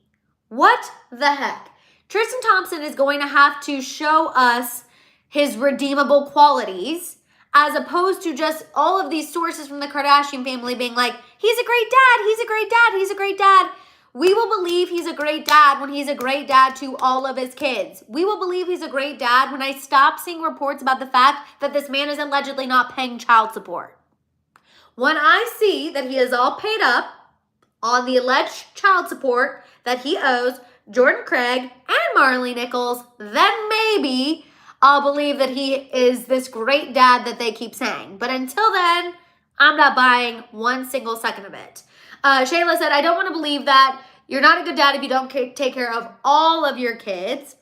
What the heck? Tristan Thompson is going to have to show us his redeemable qualities, as opposed to just all of these sources from the Kardashian family being like, he's a great dad, he's a great dad, he's a great dad. We will believe he's a great dad when he's a great dad to all of his kids. We will believe he's a great dad when I stop seeing reports about the fact that this man is allegedly not paying child support. When I see that he is all paid up on the alleged child support that he owes Jordan Craig and Marley Nichols, then maybe I'll believe that he is this great dad that they keep saying. But until then, I'm not buying one single second of it. Shayla said, I don't want to believe that. You're not a good dad if you don't take care of all of your kids.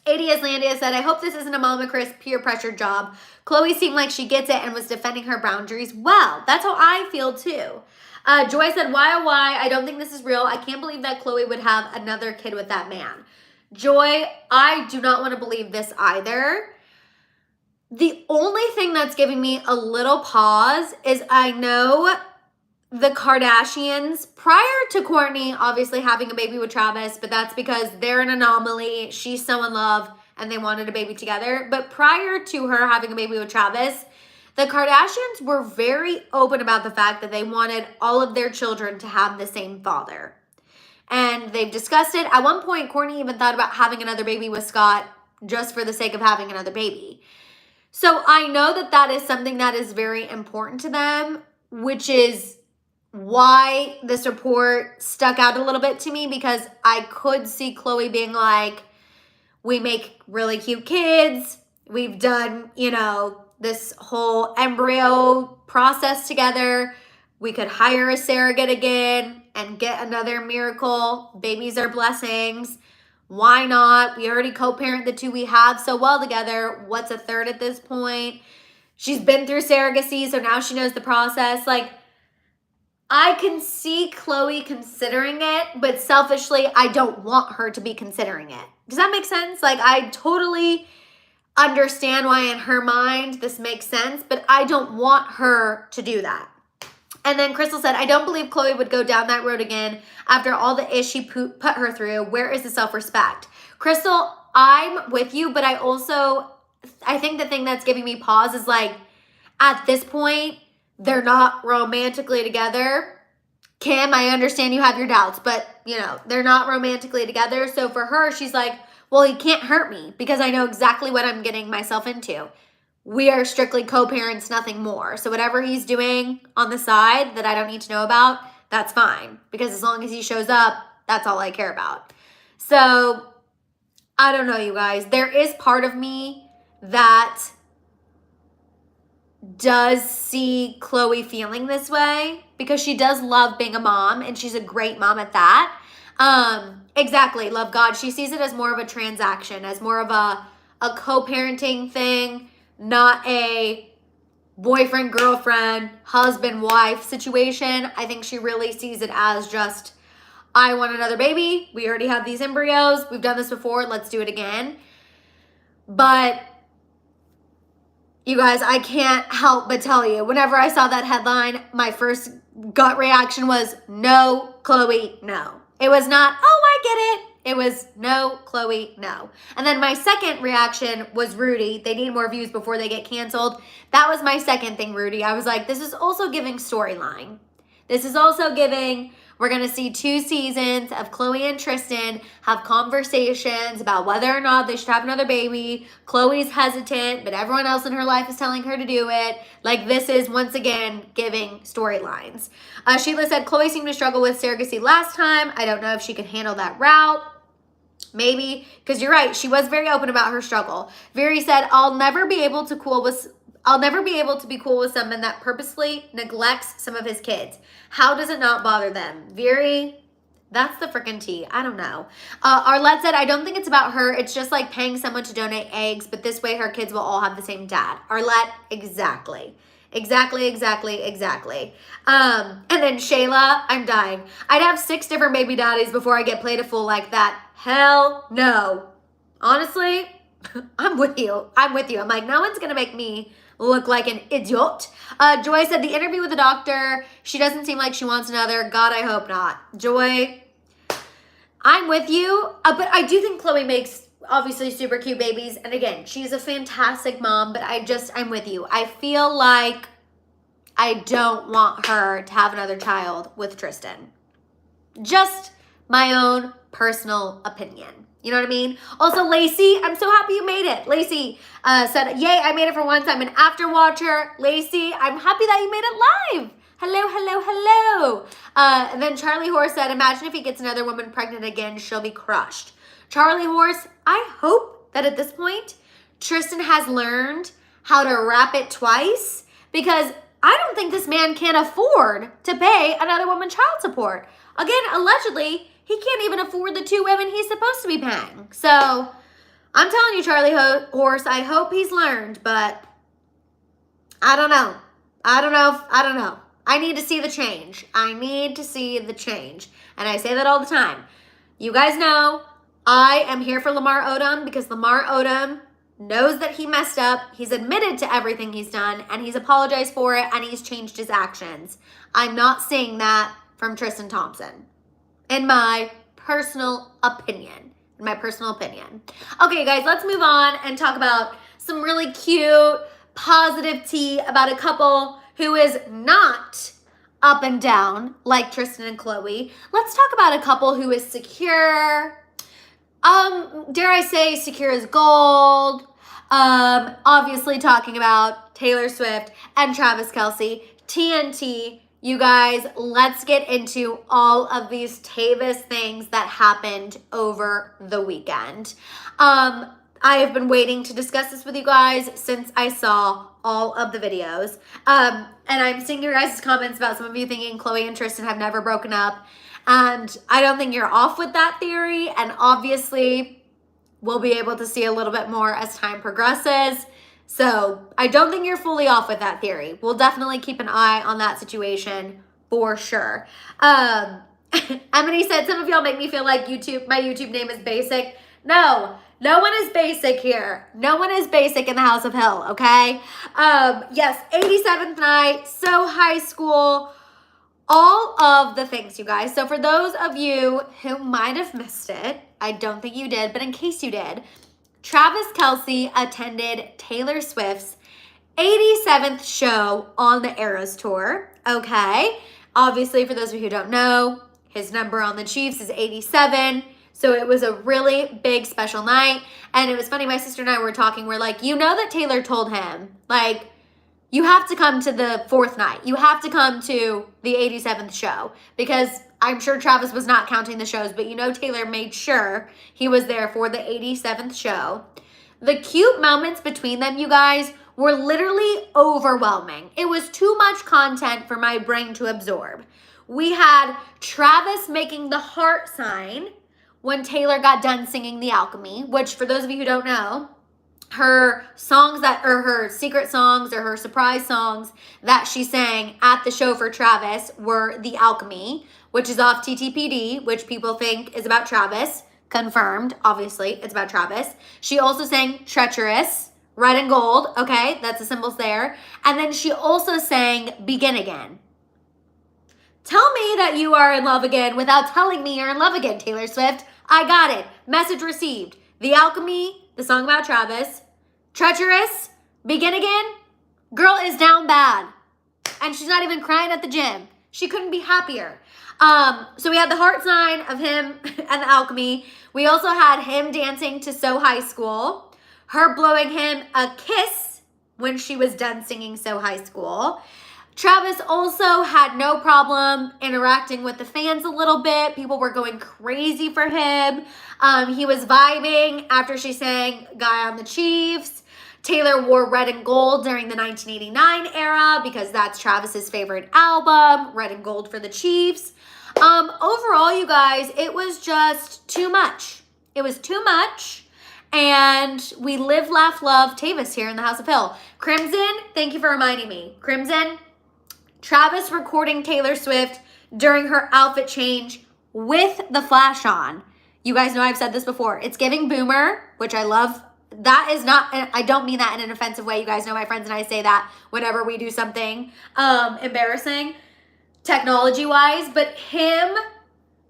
ADS Landia said, I hope this isn't a Mama Chris peer pressure job. Khloé seemed like she gets it and was defending her boundaries well. That's how I feel too. Joy said, why oh why? I don't think this is real. I can't believe that Khloé would have another kid with that man. Joy, I do not want to believe this either. The only thing that's giving me a little pause is I know the Kardashians, prior to Kourtney obviously having a baby with Travis, but that's because they're an anomaly. She's so in love and they wanted a baby together. But prior to her having a baby with Travis, the Kardashians were very open about the fact that they wanted all of their children to have the same father. And they've discussed it. At one point, Kourtney even thought about having another baby with Scott just for the sake of having another baby. So I know that that is something that is very important to them, which is why this report stuck out a little bit to me, because I could see Khloé being like, we make really cute kids. We've done, you know, this whole embryo process together. We could hire a surrogate again and get another miracle. Babies are blessings. Why not? We already co-parent the two we have so well together. What's a third at this point? She's been through surrogacy, so now she knows the process. Like, I can see Khloé considering it, but selfishly, I don't want her to be considering it. Does that make sense? Like, I totally understand why in her mind this makes sense, but I don't want her to do that. And then Crystal said, I don't believe Khloé would go down that road again after all the ish she put her through. Where is the self-respect? Crystal, I'm with you, but I think the thing that's giving me pause is like, at this point, they're not romantically together. Kim, I understand you have your doubts, but, you know, they're not romantically together. So for her, she's like, well, he can't hurt me because I know exactly what I'm getting myself into. We are strictly co-parents, nothing more. So whatever he's doing on the side that I don't need to know about, that's fine. Because as long as he shows up, that's all I care about. So I don't know, you guys. There is part of me that does see Khloé feeling this way because she does love being a mom and she's a great mom at that. Exactly, love God. She sees it as more of a transaction, as more of a co-parenting thing, not a boyfriend, girlfriend, husband, wife situation. I think she really sees it as just, I want another baby. We already have these embryos. We've done this before. Let's do it again. But you guys, I can't help but tell you, whenever I saw that headline, my first gut reaction was, no, Khloé, no. It was not, oh, I get it. It was no, Khloé, no. And then my second reaction was Rudy. They need more views before they get canceled. That was my second thing, Rudy. I was like, this is also giving storyline. This is also giving, we're going to see 2 seasons of Khloé and Tristan have conversations about whether or not they should have another baby. Khloé's hesitant, but everyone else in her life is telling her to do it. Like, this is, once again, giving storylines. Sheila said, Khloé seemed to struggle with surrogacy last time. I don't know if she could handle that route. Maybe, because you're right, she was very open about her struggle. Very said, I'll never be able to be cool with someone that purposely neglects some of his kids. How does it not bother them? Very, that's the freaking tea. I don't know. Arlette said, I don't think it's about her. It's just like paying someone to donate eggs, but this way her kids will all have the same dad. Arlette, exactly. Exactly. And then Shayla, I'm dying. I'd have 6 different baby daddies before I get played a fool like that. Hell no. Honestly, I'm with you. I'm like, no one's going to make me look like an idiot. Joy said, the interview with the doctor, she doesn't seem like she wants another. God, I hope not. Joy, I'm with you. But I do think Khloé makes obviously super cute babies. And again, she's a fantastic mom, but I'm with you. I feel like I don't want her to have another child with Tristan. Just my own personal opinion. You know what I mean? Also, Lacey, I'm so happy you made it. Lacey said, yay, I made it for once. I'm an after watcher. Lacey, I'm happy that you made it live. Hello. And then Charlie Horse said, imagine if he gets another woman pregnant again, she'll be crushed. Charlie Horse, I hope that at this point, Tristan has learned how to wrap it twice, because I don't think this man can afford to pay another woman child support. Again, allegedly, he can't even afford the 2 women he's supposed to be paying. So I'm telling you, Charlie Horse, I hope he's learned, but I don't know. I don't know. I need to see the change. And I say that all the time. You guys know I am here for Lamar Odom, because Lamar Odom knows that he messed up. He's admitted to everything he's done, and he's apologized for it, and he's changed his actions. I'm not seeing that from Tristan Thompson, in my personal opinion. Okay, guys, let's move on and talk about some really cute, positive tea about a couple who is not up and down like Tristan and Khloé. Let's talk about a couple who is secure. Dare I say secure as gold. Obviously talking about Taylor Swift and Travis Kelce. TNT. You guys, let's get into all of these Tavis things that happened over the weekend. I have been waiting to discuss this with you guys since I saw all of the videos. And I'm seeing your guys' comments about some of you thinking Khloé and Tristan have never broken up. And I don't think you're off with that theory. And obviously, we'll be able to see a little bit more as time progresses. So I don't think you're fully off with that theory. We'll definitely keep an eye on that situation for sure. Emily said, some of y'all make me feel like my YouTube name is basic. No one is basic here. No one is basic in the House of Hill, okay? Yes, 87th night, so high school, all of the things, you guys. So for those of you who might have missed it, I don't think you did, but in case you did, Travis Kelce attended Taylor Swift's 87th show on the Eras Tour, okay? Obviously, for those of you who don't know, his number on the Chiefs is 87, so it was a really big special night, and it was funny, my sister and I were talking, we're like, you know that Taylor told him, like, you have to come to the 4th night. You have to come to the 87th show, because I'm sure Travis was not counting the shows, but you know Taylor made sure he was there for the 87th show. The cute moments between them, you guys, were literally overwhelming. It was too much content for my brain to absorb. We had Travis making the heart sign when Taylor got done singing The Alchemy, which for those of you who don't know, her songs her secret songs or her surprise songs that she sang at the show for Travis were The Alchemy, which is off TTPD, which people think is about Travis. Confirmed, obviously, it's about Travis. She also sang Treacherous, red and gold, okay? That's the symbols there. And then she also sang Begin Again. Tell me that you are in love again without telling me you're in love again, Taylor Swift. I got it. Message received. The Alchemy, the song about Travis. Treacherous, Begin Again. Girl is down bad. And she's not even crying at the gym. She couldn't be happier. So we had the heart sign of him and the Alchemy. We also had him dancing to So High School. Her blowing him a kiss when she was done singing So High School. Travis also had no problem interacting with the fans a little bit. People were going crazy for him. He was vibing after she sang Guy on the Chiefs. Taylor wore red and gold during the 1989 era because that's Travis's favorite album, red and gold for the Chiefs. Overall, you guys, it was just too much. It was too much. And we live, laugh, love Tavis here in the House of Hill. Crimson, thank you for reminding me. Crimson, Travis recording Taylor Swift during her outfit change with the flash on. You guys know I've said this before. It's giving boomer, which I love. That is not, I don't mean that in an offensive way. You guys know my friends and I say that whenever we do something embarrassing, technology-wise. But him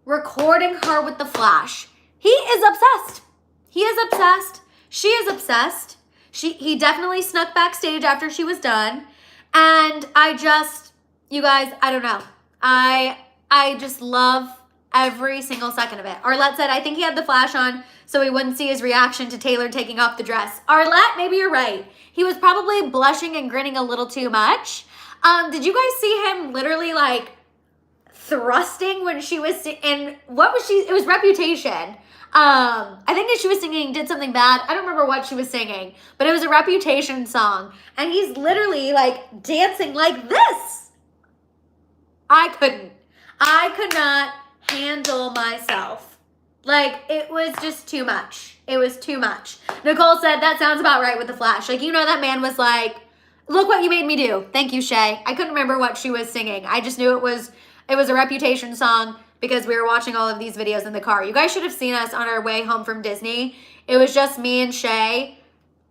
recording her with the flash, he is obsessed. He is obsessed. She is obsessed. He definitely snuck backstage after she was done. And you guys, I don't know. I just love every single second of it. Arlette said, I think he had the flash on so he wouldn't see his reaction to Taylor taking off the dress. Arlette, maybe you're right. He was probably blushing and grinning a little too much. Did you guys see him literally like thrusting when she was and what was she? It was Reputation. I think that she was singing Did Something Bad. I don't remember what she was singing, but it was a Reputation song. And he's literally like dancing like this. I could not handle myself. Like, it was just too much. It was too much. Nicole said, that sounds about right with the flash. Like, you know, that man was like, look what you made me do. Thank you, Shay. I couldn't remember what she was singing. I just knew it was a Reputation song because we were watching all of these videos in the car. You guys should have seen us on our way home from Disney. It was just me and Shay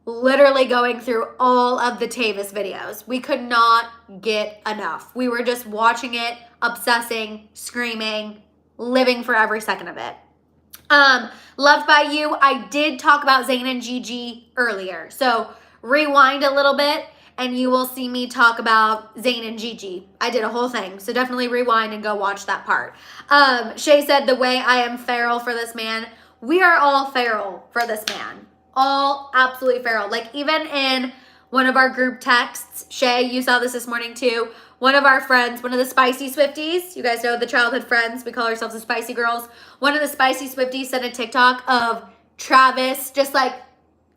literally going through all of the Tavis videos. We could not get enough. We were just watching it, obsessing, screaming, living for every second of it. Loved by You. I did talk about Zane and Gigi earlier. So rewind a little bit and you will see me talk about Zane and Gigi. I did a whole thing. So definitely rewind and go watch that part. Shay said, the way I am feral for this man. We are all feral for this man. All absolutely feral. Like even in one of our group texts, Shay, you saw this morning too. One of our friends, one of the Spicy Swifties, you guys know the childhood friends, we call ourselves the Spicy Girls. One of the Spicy Swifties sent a TikTok of Travis just like,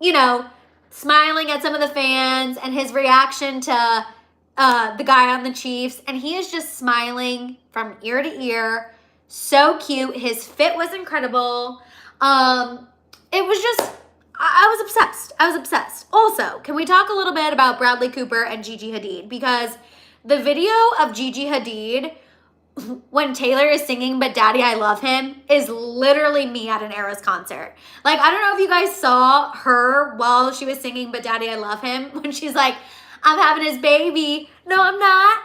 you know, smiling at some of the fans and his reaction to the guy on the Chiefs. And he is just smiling from ear to ear. So cute. His fit was incredible. It was just, I was obsessed. I was obsessed. Also, can we talk a little bit about Bradley Cooper and Gigi Hadid? Because the video of Gigi Hadid when Taylor is singing But Daddy I Love Him is literally me at an Eras concert. Like, I don't know if you guys saw her while she was singing But Daddy I Love Him when she's like, I'm having his baby. No, I'm not.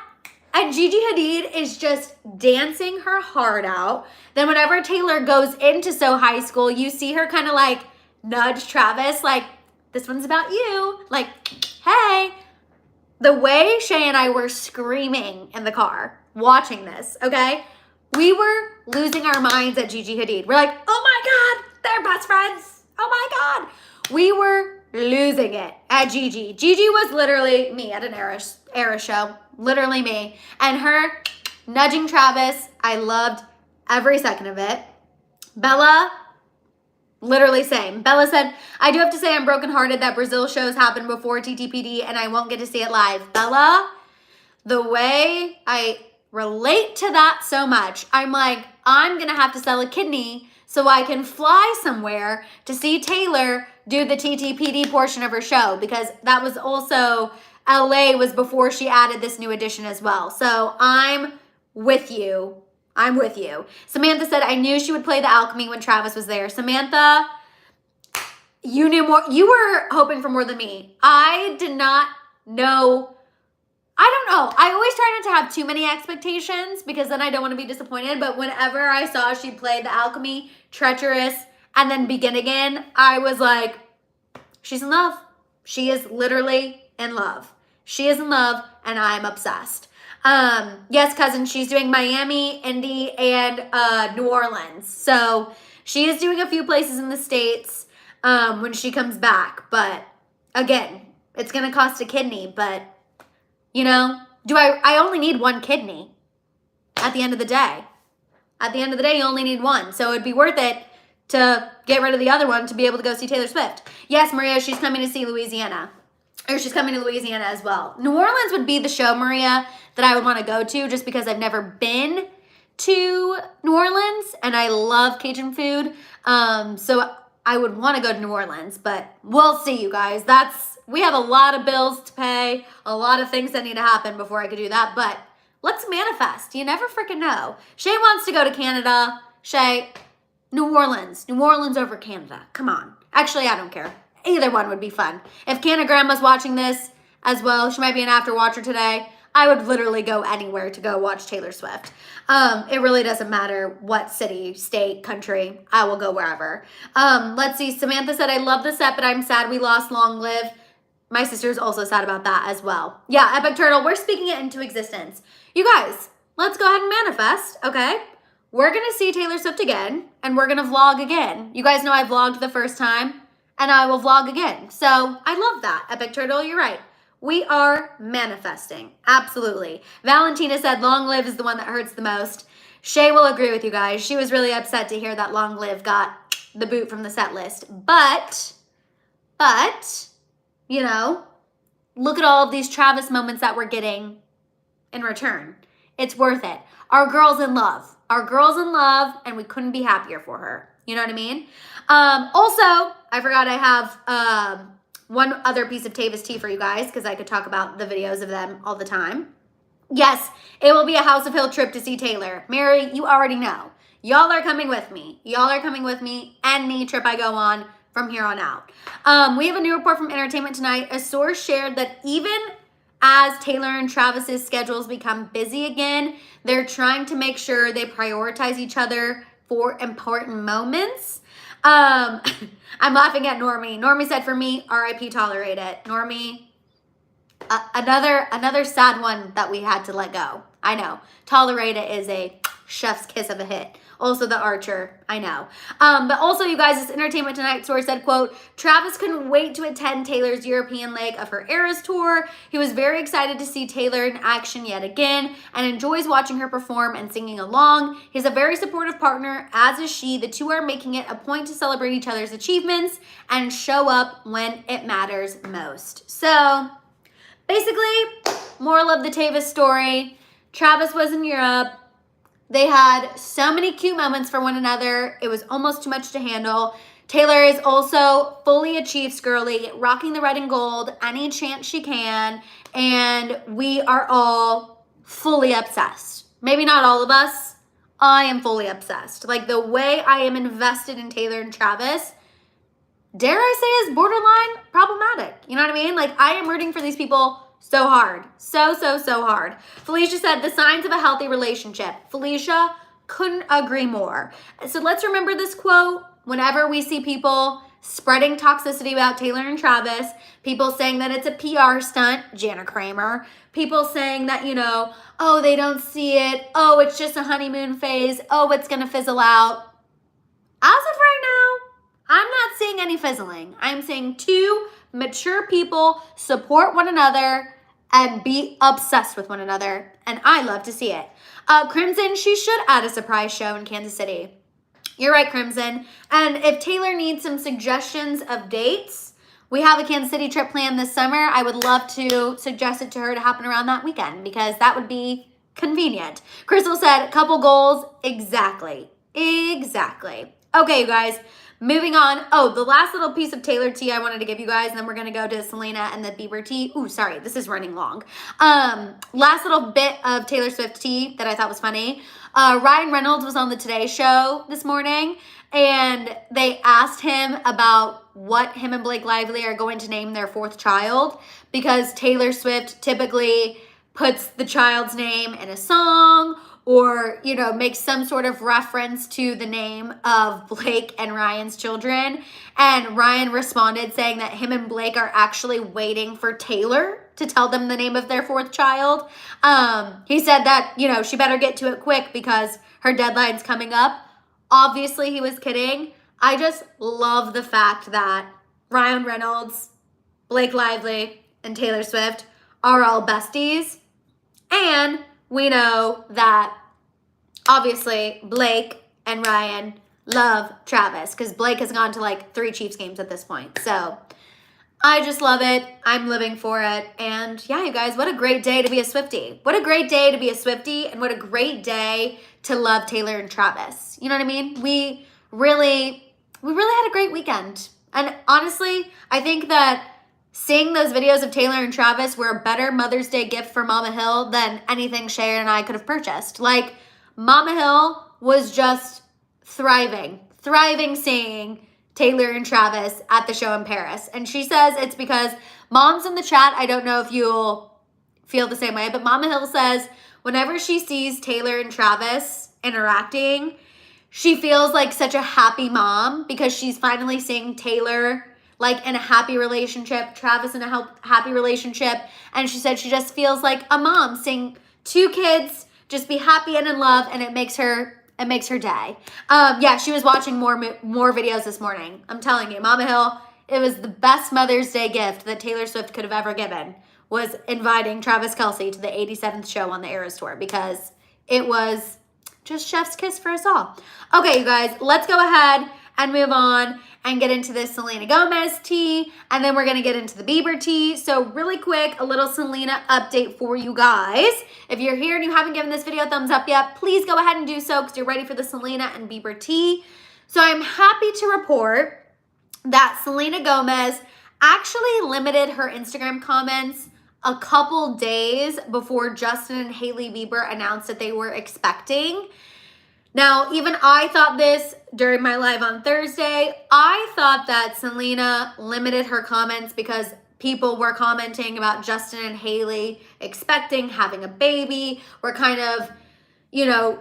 And Gigi Hadid is just dancing her heart out. Then whenever Taylor goes into So High School, you see her kind of like nudge Travis, like, this one's about you. Like, hey. The way Shay and I were screaming in the car watching this, okay? We were losing our minds at Gigi Hadid. We're like, oh my God, they're best friends. Oh my God. We were losing it at Gigi. Gigi was literally me at an Era show. Literally me. And her nudging Travis, I loved every second of it. Bella, literally same. Bella said, I do have to say I'm brokenhearted that Brazil shows happened before TTPD and I won't get to see it live. Bella, the way I relate to that so much, I'm like, I'm going to have to sell a kidney so I can fly somewhere to see Taylor do the TTPD portion of her show, because that was also, LA was before she added this new edition as well. So I'm with you. I'm with you. Samantha said, I knew she would play the Alchemy when Travis was there. Samantha, you knew more. You were hoping for more than me. I did not know I don't know. I always try not to have too many expectations because then I don't want to be disappointed. But whenever I saw she played the Alchemy, Treacherous, and then Begin Again, I was like, she's in love. She is literally in love. She is in love, and I'm obsessed. Yes, cousin, she's doing Miami, Indy, and New Orleans. So she is doing a few places in the States when she comes back. But again, it's going to cost a kidney, but you know, I only need one kidney at the end of the day. At the end of the day, you only need one. So it'd be worth it to get rid of the other one to be able to go see Taylor Swift. Yes, Maria, she's coming to see Louisiana. Or she's coming to Louisiana as well. New Orleans would be the show, Maria, that I would want to go to just because I've never been to New Orleans and I love Cajun food. So I would want to go to New Orleans, but we'll see, you guys. We have a lot of bills to pay, a lot of things that need to happen before I could do that, but let's manifest. You never freaking know. Shay wants to go to Canada. Shay, New Orleans over Canada. Come on. Actually, I don't care. Either one would be fun. If Canna Grandma's watching this as well, she might be an after watcher today, I would literally go anywhere to go watch Taylor Swift. It really doesn't matter what city, state, country. I will go wherever. Let's see. Samantha said, I love the set, but I'm sad we lost Long Live. My sister's also sad about that as well. Yeah, Epic Turtle, we're speaking it into existence. You guys, let's go ahead and manifest, okay? We're going to see Taylor Swift again, and we're going to vlog again. You guys know I vlogged the first time, and I will vlog again. So I love that. Epic Turtle, you're right. We are manifesting. Absolutely. Valentina said Long Live is the one that hurts the most. Shay will agree with you guys. She was really upset to hear that Long Live got the boot from the set list. But, you know, look at all of these Travis moments that we're getting in return. It's worth it. Our girl's in love. Our girl's in love, and we couldn't be happier for her. You know what I mean? Also, I forgot I have one other piece of Tavis tea for you guys because I could talk about the videos of them all the time. Yes, it will be a House of Hill trip to see Taylor. Mary, you already know. Y'all are coming with me. Y'all are coming with me any trip I go on from here on out. We have a new report from Entertainment Tonight. A source shared that even as Taylor and Travis's schedules become busy again, they're trying to make sure they prioritize each other for important moments. I'm laughing at Normie. Normie said, for me, RIP Tolerate It. Normie, another sad one that we had to let go. I know. Tolerate It is a chef's kiss of a hit. Also The Archer, I know. But also, you guys, this Entertainment Tonight source said, quote, Travis couldn't wait to attend Taylor's European leg of her Eras tour. He was very excited to see Taylor in action yet again and enjoys watching her perform and singing along. He's a very supportive partner, as is she. The two are making it a point to celebrate each other's achievements and show up when it matters most. So, basically, moral of the Tavis story, Travis was in Europe. They had so many cute moments for one another. It was almost too much to handle. Taylor is also fully a Chiefs girly, rocking the red and gold any chance she can. And we are all fully obsessed. Maybe not all of us. I am fully obsessed. Like the way I am invested in Taylor and Travis, dare I say is borderline problematic. You know what I mean? Like I am rooting for these people so hard. So hard. Felicia said, the signs of a healthy relationship. Felicia, couldn't agree more. So let's remember this quote whenever we see people spreading toxicity about Taylor and Travis, people saying that it's a PR stunt, Jana Kramer, people saying that, you know, oh, they don't see it. Oh, it's just a honeymoon phase. Oh, it's going to fizzle out. As of right now, I'm not seeing any fizzling. I'm seeing two mature people support one another and be obsessed with one another. And I love to see it. Crimson, she should add a surprise show in Kansas City. You're right, Crimson. And if Taylor needs some suggestions of dates, we have a Kansas City trip planned this summer. I would love to suggest it to her to happen around that weekend because that would be convenient. Crystal said, couple goals. Exactly. Okay, you guys. Moving on. Oh, the last little piece of Taylor tea I wanted to give you guys, and then we're going to go to Selena and the Bieber tea. Ooh, sorry. This is running long. Last little bit of Taylor Swift tea that I thought was funny. Ryan Reynolds was on the Today Show this morning, and they asked him about what him and Blake Lively are going to name their fourth child because Taylor Swift typically puts the child's name in a song or, you know, makes some sort of reference to the name of Blake and Ryan's children. And Ryan responded saying that him and Blake are actually waiting for Taylor to tell them the name of their fourth child. He said that, you know, she better get to it quick because her deadline's coming up. Obviously, he was kidding. I just love the fact that Ryan Reynolds, Blake Lively, and Taylor Swift are all besties. And we know that obviously Blake and Ryan love Travis because Blake has gone to like 3 Chiefs games at this point. So I just love it. I'm living for it. And yeah, you guys, what a great day to be a Swiftie. What a great day to be a Swiftie, and what a great day to love Taylor and Travis. You know what I mean? We really had a great weekend. And honestly, I think that seeing those videos of Taylor and Travis were a better Mother's Day gift for Mama Hill than anything Shay and I could have purchased. Like, Mama Hill was just thriving seeing Taylor and Travis at the show in Paris. And she says it's because moms in the chat, I don't know if you'll feel the same way, but Mama Hill says whenever she sees Taylor and Travis interacting, she feels like such a happy mom because she's finally seeing Taylor like in a happy relationship, Travis in a happy relationship. And she said she just feels like a mom seeing 2 kids just be happy and in love, and it makes her day. Yeah, she was watching more videos this morning. I'm telling you, Mama Hill, it was the best Mother's Day gift that Taylor Swift could have ever given, was inviting Travis Kelce to the 87th show on the Eras Tour, because it was just chef's kiss for us all. Okay, you guys, let's go ahead and move on and get into this Selena Gomez tea, and then we're gonna get into the Bieber tea. So really quick, a little Selena update for you guys. If you're here and you haven't given this video a thumbs up yet, please go ahead and do so because you're ready for the Selena and Bieber tea. So I'm happy to report that Selena Gomez actually limited her Instagram comments a couple days before Justin and Hailey Bieber announced that they were expecting. Now, even I thought this during my live on Thursday. I thought that Selena limited her comments because people were commenting about Justin and Hailey expecting, having a baby. We're kind of, you know,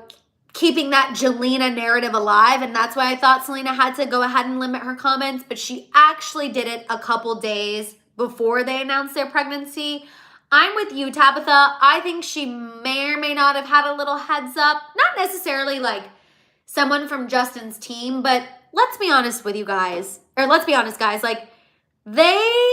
keeping that Jelena narrative alive. And that's why I thought Selena had to go ahead and limit her comments. But she actually did it a couple days before they announced their pregnancy. I'm with you, Tabitha. I think she may or may not have had a little heads up. Not necessarily like someone from Justin's team, but let's be honest with you guys. Or let's be honest, guys. Like, they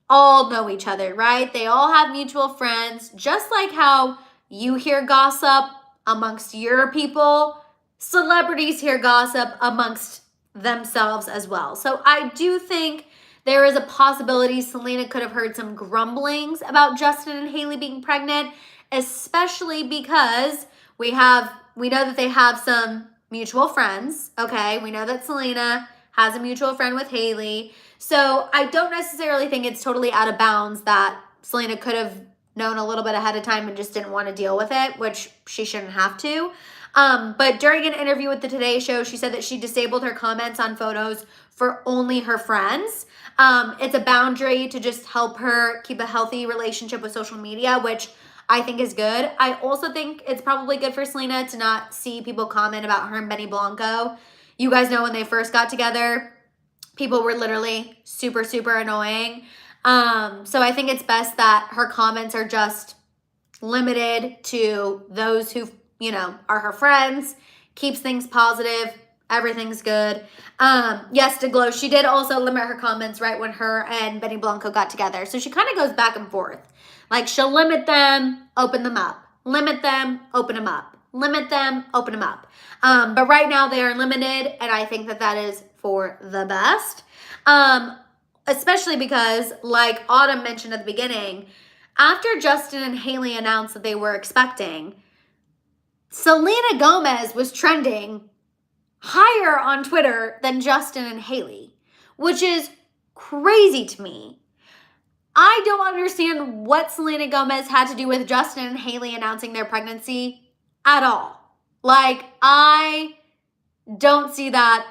all know each other, right? They all have mutual friends. Just like how you hear gossip amongst your people, celebrities hear gossip amongst themselves as well. So I do think there is a possibility Selena could have heard some grumblings about Justin and Hailey being pregnant, especially because we know that they have some mutual friends, okay? We know that Selena has a mutual friend with Hailey. So I don't necessarily think it's totally out of bounds that Selena could have known a little bit ahead of time and just didn't want to deal with it, which she shouldn't have to. But during an interview with the Today Show, she said that she disabled her comments on photos for only her friends. It's a boundary to just help her keep a healthy relationship with social media, which I think is good. I also think it's probably good for Selena to not see people comment about her and Benny Blanco. You guys know when they first got together, people were literally super, super annoying. So I think it's best that her comments are just limited to those who, you know, are her friends, keeps things positive, everything's good. Yes, to Glow, she did also limit her comments right when her and Benny Blanco got together. So she kind of goes back and forth. Like, she'll limit them, open them up. Limit them, open them up. Limit them, open them up. But right now they are limited, and I think that that is for the best. Especially because, like Autumn mentioned at the beginning, after Justin and Hailey announced that they were expecting, Selena Gomez was trending higher on Twitter than Justin and Hailey, which is crazy to me. I don't understand what Selena Gomez had to do with Justin and Hailey announcing their pregnancy at all. Like, I don't see that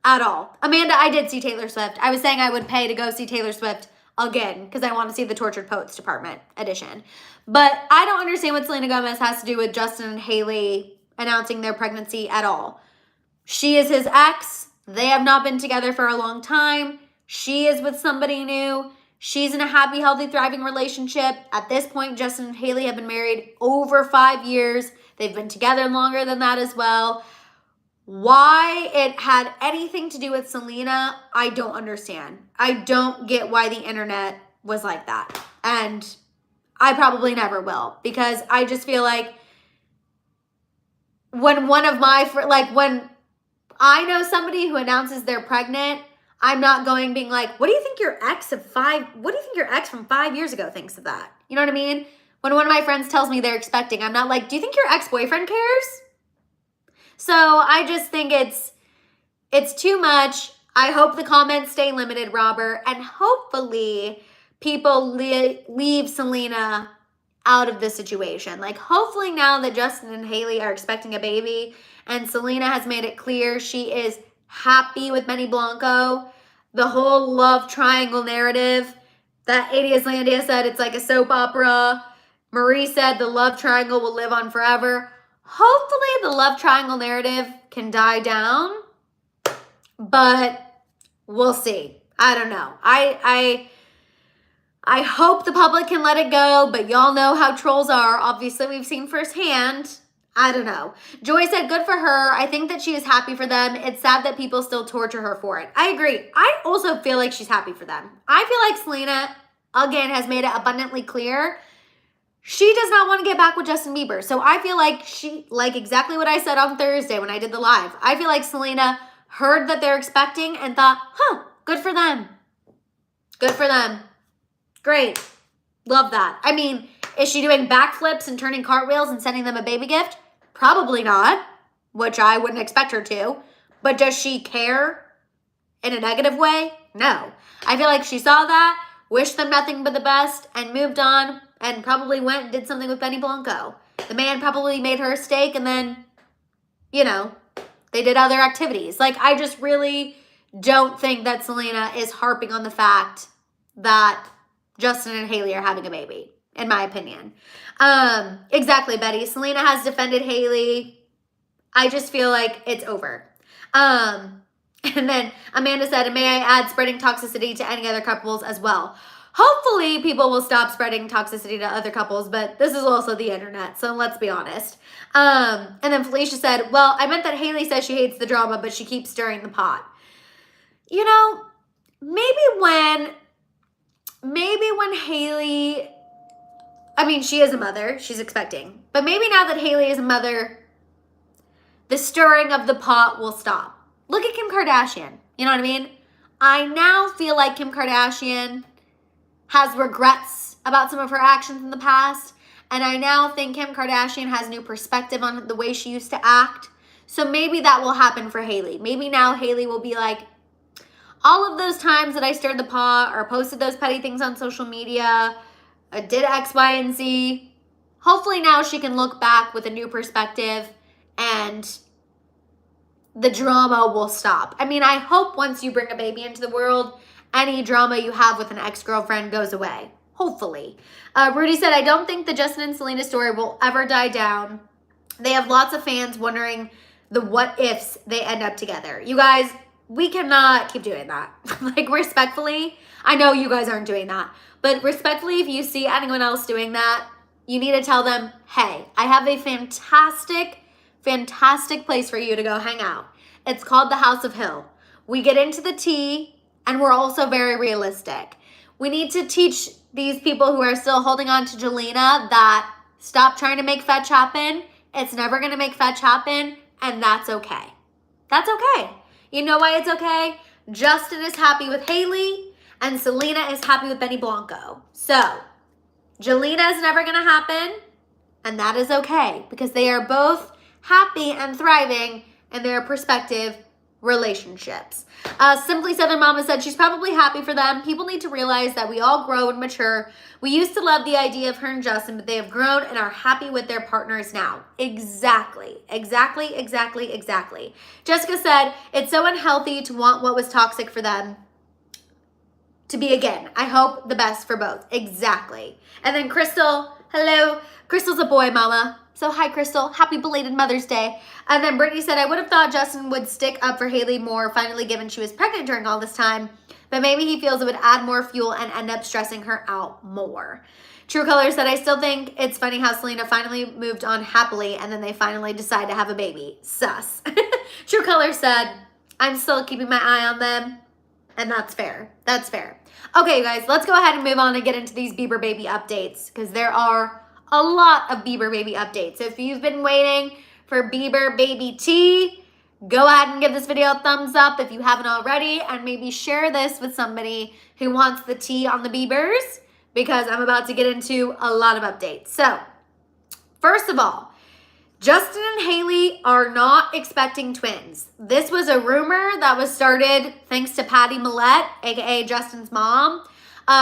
at all. Amanda, I did see Taylor Swift. I was saying I would pay to go see Taylor Swift again because I want to see the Tortured Poets Department edition. But I don't understand what Selena Gomez has to do with Justin and Hailey announcing their pregnancy at all. She is his ex. They have not been together for a long time. She is with somebody new. She's in a happy, healthy, thriving relationship. At this point, Justin and Hailey have been married over 5 years. They've been together longer than that as well. Why it had anything to do with Selena, I don't understand. I don't get why the internet was like that. And I probably never will, because I just feel like when when I know somebody who announces they're pregnant, I'm not going being like, what do you think your ex from 5 years ago thinks of that? You know what I mean? When one of my friends tells me they're expecting, I'm not like, do you think your ex-boyfriend cares? So I just think it's too much. I hope the comments stay limited, Robert, and hopefully people leave Selena out of this situation. Like, hopefully now that Justin and Hailey are expecting a baby and Selena has made it clear she is happy with Benny Blanco, the whole love triangle narrative that Adias Landia said it's like a soap opera. Marie said the love triangle will live on forever. Hopefully the love triangle narrative can die down, but we'll see. I don't know. I hope the public can let it go, but y'all know how trolls are. Obviously, we've seen firsthand. I don't know. Joy said, good for her. I think that she is happy for them. It's sad that people still torture her for it. I agree. I also feel like she's happy for them. I feel like Selena, again, has made it abundantly clear she does not want to get back with Justin Bieber. So I feel like like exactly what I said on Thursday when I did the live. I feel like Selena heard that they're expecting and thought, good for them. Good for them. Great. Love that. I mean, is she doing backflips and turning cartwheels and sending them a baby gift? Probably not, which I wouldn't expect her to. But does she care in a negative way? No. I feel like she saw that, wished them nothing but the best, and moved on, and probably went and did something with Benny Blanco. The man probably made her a steak, and then, you know, they did other activities. Like, I just really don't think that Selena is harping on the fact that Justin and Hailey are having a baby, in my opinion. Exactly, Betty. Selena has defended Hailey. I just feel like it's over. And then Amanda said, and may I add spreading toxicity to any other couples as well. Hopefully people will stop spreading toxicity to other couples, but this is also the internet, so let's be honest. And then Felicia said, well, I meant that Hailey says she hates the drama, but she keeps stirring the pot. You know, maybe when Hailey, I mean, she is a mother, she's expecting, but maybe now that Hailey is a mother, the stirring of the pot will stop. Look at Kim Kardashian, you know what I mean? I now feel like Kim Kardashian has regrets about some of her actions in the past, and I now think Kim Kardashian has new perspective on the way she used to act. So maybe that will happen for Hailey. Maybe now Hailey will be like, all of those times that I stirred the pot or posted those petty things on social media, did X, Y, and Z, hopefully now she can look back with a new perspective and the drama will stop. I mean, I hope once you bring a baby into the world, any drama you have with an ex-girlfriend goes away. Hopefully. Rudy said, I don't think the Justin and Selena story will ever die down. They have lots of fans wondering the what ifs they end up together. You guys, we cannot keep doing that. Like, respectfully, I know you guys aren't doing that, but respectfully, if you see anyone else doing that, you need to tell them, hey, I have a fantastic place for you to go hang out. It's called the House of Hill. We get into the tea, and we're also very realistic. We need to teach these people who are still holding on to Jelena that stop trying to make fetch happen. It's never going to make fetch happen, and that's okay. That's okay. You know why it's okay? Justin is happy with Hailey, and Selena is happy with Benny Blanco. So, Jelena is never going to happen, and that is okay, because they are both happy and thriving in their prospective relationships. Simply Southern Mama said she's probably happy for them. People need to realize that we all grow and mature. We used to love the idea of her and Justin, but they have grown and are happy with their partners now. Exactly. Jessica said, it's so unhealthy to want what was toxic for them to be again. I hope the best for both. Exactly. And then Crystal, hello. Crystal's a boy mama. So hi, Crystal. Happy belated Mother's Day. And then Brittany said, I would have thought Justin would stick up for Hailey more, finally given she was pregnant during all this time. But maybe he feels it would add more fuel and end up stressing her out more. True Color said, I still think it's funny how Selena finally moved on happily and then they finally decide to have a baby. Sus. True Color said, I'm still keeping my eye on them. And that's fair. That's fair. Okay, you guys, let's go ahead and move on and get into these Bieber baby updates because there are a lot of Bieber baby updates. So if you've been waiting for Bieber baby tea, go ahead and give this video a thumbs up if you haven't already, and maybe share this with somebody who wants the tea on the Biebers, because I'm about to get into a lot of updates. So, first of all, Justin and Hailey are not expecting twins. This was a rumor that was started thanks to Patty Millette, aka Justin's mom,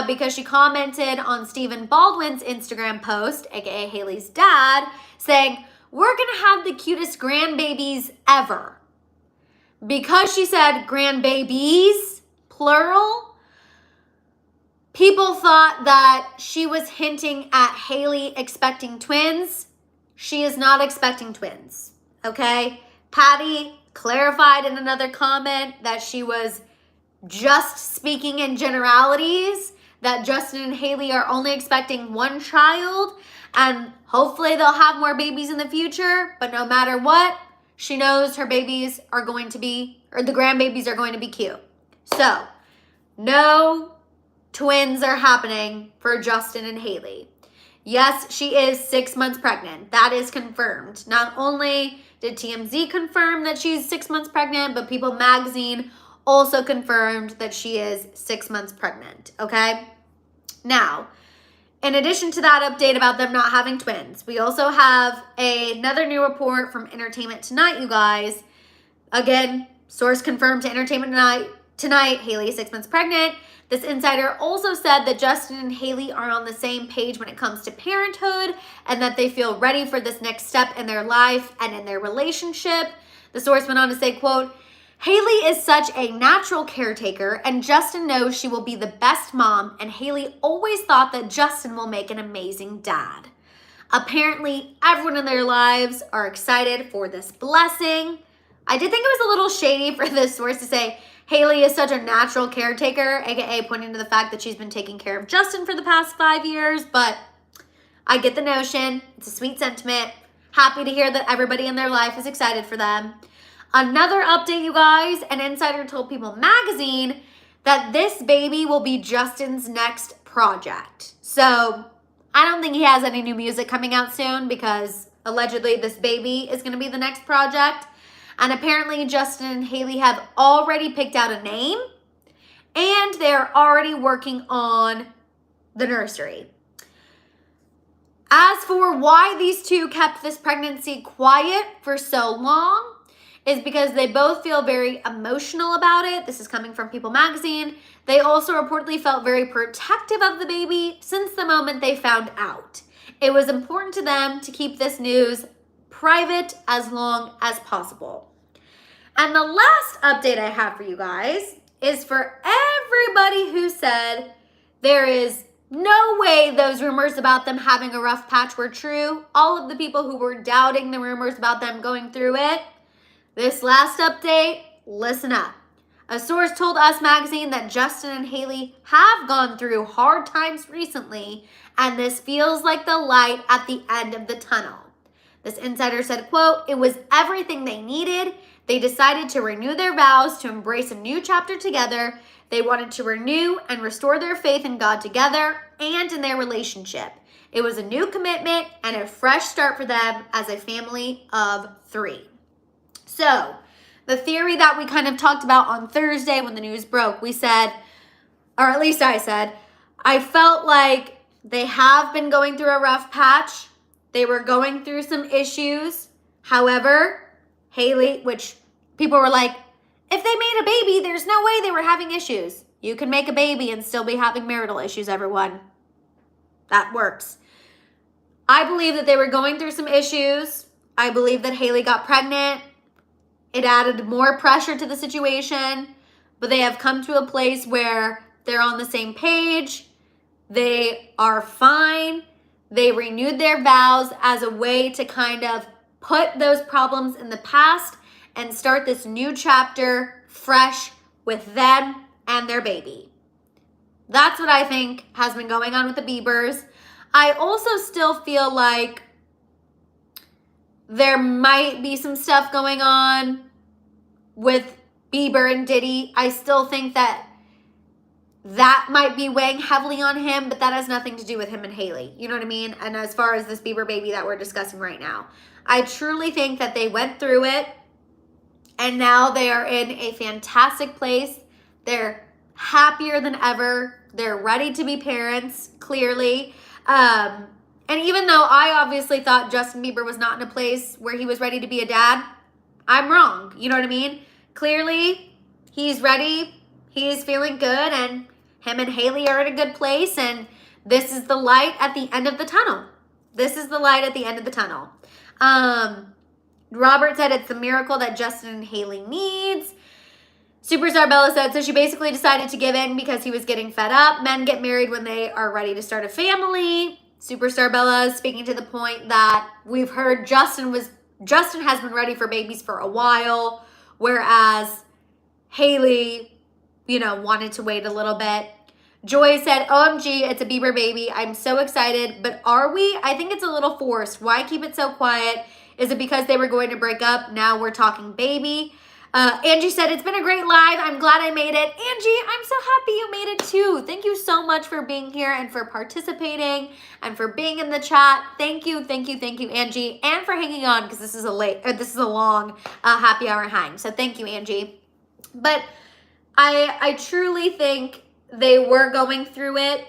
because she commented on Stephen Baldwin's Instagram post, aka Hailey's dad, saying, we're gonna have the cutest grandbabies ever. Because she said grandbabies, plural, people thought that she was hinting at Hailey expecting twins. She is not expecting twins, okay? Patty clarified in another comment that she was just speaking in generalities, that Justin and Hailey are only expecting one child, and hopefully they'll have more babies in the future, but no matter what, she knows her babies are going to be, or the grandbabies are going to be cute. So, no twins are happening for Justin and Hailey. Yes, she is 6 months pregnant. That is confirmed. Not only did TMZ confirm that she's 6 months pregnant, but People Magazine also confirmed that she is 6 months pregnant, okay? Now, in addition to that update about them not having twins, we also have another new report from Entertainment Tonight, you guys. Again, source confirmed to Entertainment Tonight, Hailey is 6 months pregnant. This insider also said that Justin and Hailey are on the same page when it comes to parenthood and that they feel ready for this next step in their life and in their relationship. The source went on to say, quote, Hailey is such a natural caretaker and Justin knows she will be the best mom, and Hailey always thought that Justin will make an amazing dad. Apparently, everyone in their lives are excited for this blessing. I did think it was a little shady for this source to say Hailey is such a natural caretaker, aka pointing to the fact that she's been taking care of Justin for the past 5 years, but I get the notion. It's a sweet sentiment. Happy to hear that everybody in their life is excited for them. Another update, you guys, an insider told People Magazine that this baby will be Justin's next project. So I don't think he has any new music coming out soon because allegedly this baby is going to be the next project. And apparently Justin and Hailey have already picked out a name and they're already working on the nursery. As for why these two kept this pregnancy quiet for so long is because they both feel very emotional about it. This is coming from People Magazine. They also reportedly felt very protective of the baby since the moment they found out. It was important to them to keep this news private as long as possible. And the last update I have for you guys is for everybody who said there is no way those rumors about them having a rough patch were true. All of the people who were doubting the rumors about them going through it. This last update, listen up. A source told Us Magazine that Justin and Hailey have gone through hard times recently, and this feels like the light at the end of the tunnel. This insider said, quote, it was everything they needed. They decided to renew their vows to embrace a new chapter together. They wanted to renew and restore their faith in God together and in their relationship. It was a new commitment and a fresh start for them as a family of 3. So, the theory that we kind of talked about on Thursday when the news broke, we said, or at least I said, I felt like they have been going through a rough patch. They were going through some issues. However, Hailey, which people were like, if they made a baby, there's no way they were having issues. You can make a baby and still be having marital issues, everyone. That works. I believe that they were going through some issues. I believe that Hailey got pregnant. It added more pressure to the situation, but they have come to a place where They're on the same page. They are fine. They renewed their vows as a way to kind of put those problems in the past and start this new chapter fresh with them and their baby. That's what I think has been going on with the Biebers. I also still feel like there might be some stuff going on with Bieber and Diddy. I still think that might be weighing heavily on him, but that has nothing to do with him and Hailey. You know what I mean? And as far as this Bieber baby that we're discussing right now, I truly think that they went through it and now they are in a fantastic place. They're happier than ever. They're ready to be parents, clearly. And even though I obviously thought Justin Bieber was not in a place where he was ready to be a dad, I'm wrong. You know what I mean? Clearly, he's ready. He's feeling good, and him and Hailey are in a good place, and this is the light at the end of the tunnel. This is the light at the end of the tunnel. Robert said it's the miracle that Justin and Hailey needs. Superstar Bella said, so she basically decided to give in because he was getting fed up. Men get married when they are ready to start a family. Superstar Bella is speaking to the point that we've heard Justin has been ready for babies for a while, whereas Hailey, wanted to wait a little bit. Joy said, OMG, it's a Bieber baby. I'm so excited, but are we? I think it's a little forced. Why keep it so quiet? Is it because they were going to break up? Now we're talking baby. Angie said, it's been a great live. I'm glad I made it. Angie, I'm so happy you made it too. Thank you so much for being here and for participating and for being in the chat. Thank you, Angie, and for hanging on because this is a long happy hour hang. So thank you, Angie. But I truly think they were going through it.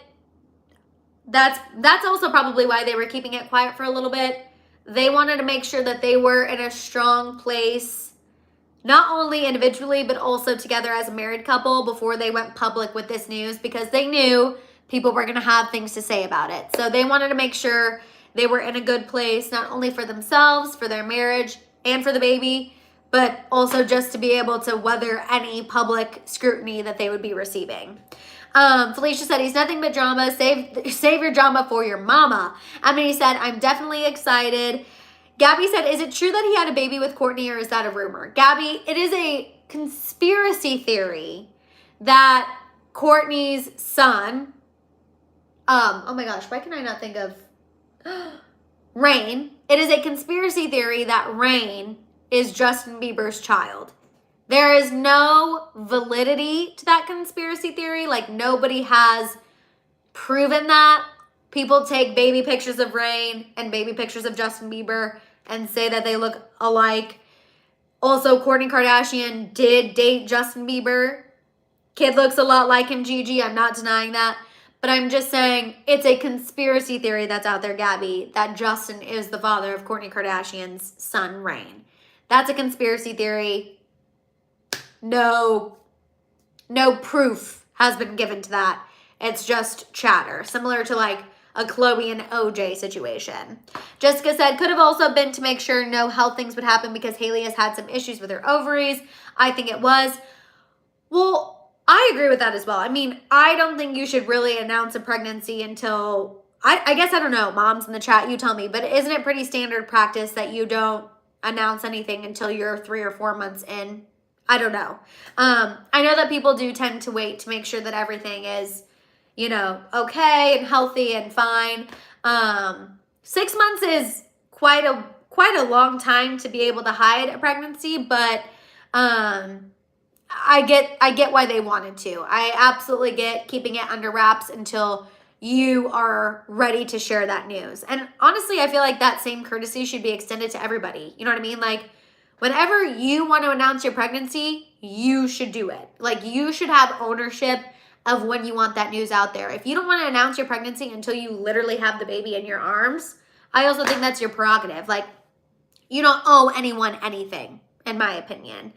That's also probably why they were keeping it quiet for a little bit. They wanted to make sure that they were in a strong place, not only individually, but also together as a married couple before they went public with this news, because they knew people were going to have things to say about it. So they wanted to make sure they were in a good place, not only for themselves, for their marriage, and for the baby, but also just to be able to weather any public scrutiny that they would be receiving. Felicia said, he's nothing but drama. Save your drama for your mama. Emily said, I'm definitely excited. Gabby said, is it true that he had a baby with Courtney, or is that a rumor? Gabby, it is a conspiracy theory that Courtney's son, oh my gosh, why can I not think of Rain? It is a conspiracy theory that Rain is Justin Bieber's child. There is no validity to that conspiracy theory. Like, nobody has proven that. People take baby pictures of Rain and baby pictures of Justin Bieber and say that they look alike. Also, Kourtney Kardashian did date Justin Bieber. Kid looks a lot like him, Gigi. I'm not denying that. But I'm just saying it's a conspiracy theory that's out there, Gabby, that Justin is the father of Kourtney Kardashian's son, Rain. That's a conspiracy theory. No proof has been given to that. It's just chatter, similar to like a Khloé and OJ situation. Jessica said, could have also been to make sure no health things would happen because Hailey has had some issues with her ovaries. I think it was. Well, I agree with that as well. I mean, I don't think you should really announce a pregnancy until, I guess, I don't know, moms in the chat, you tell me, but isn't it pretty standard practice that you don't announce anything until you're 3 or 4 months in? I don't know. I know that people do tend to wait to make sure that everything is, okay and healthy and fine. 6 months is quite a long time to be able to hide a pregnancy, but I get why they wanted to. I absolutely get keeping it under wraps until you are ready to share that news. And honestly, I feel like that same courtesy should be extended to everybody. You know what I mean? Like, whenever you want to announce your pregnancy, you should do it. Like, you should have ownership of when you want that news out there. If you don't want to announce your pregnancy until you literally have the baby in your arms, I also think that's your prerogative. Like, you don't owe anyone anything, in my opinion.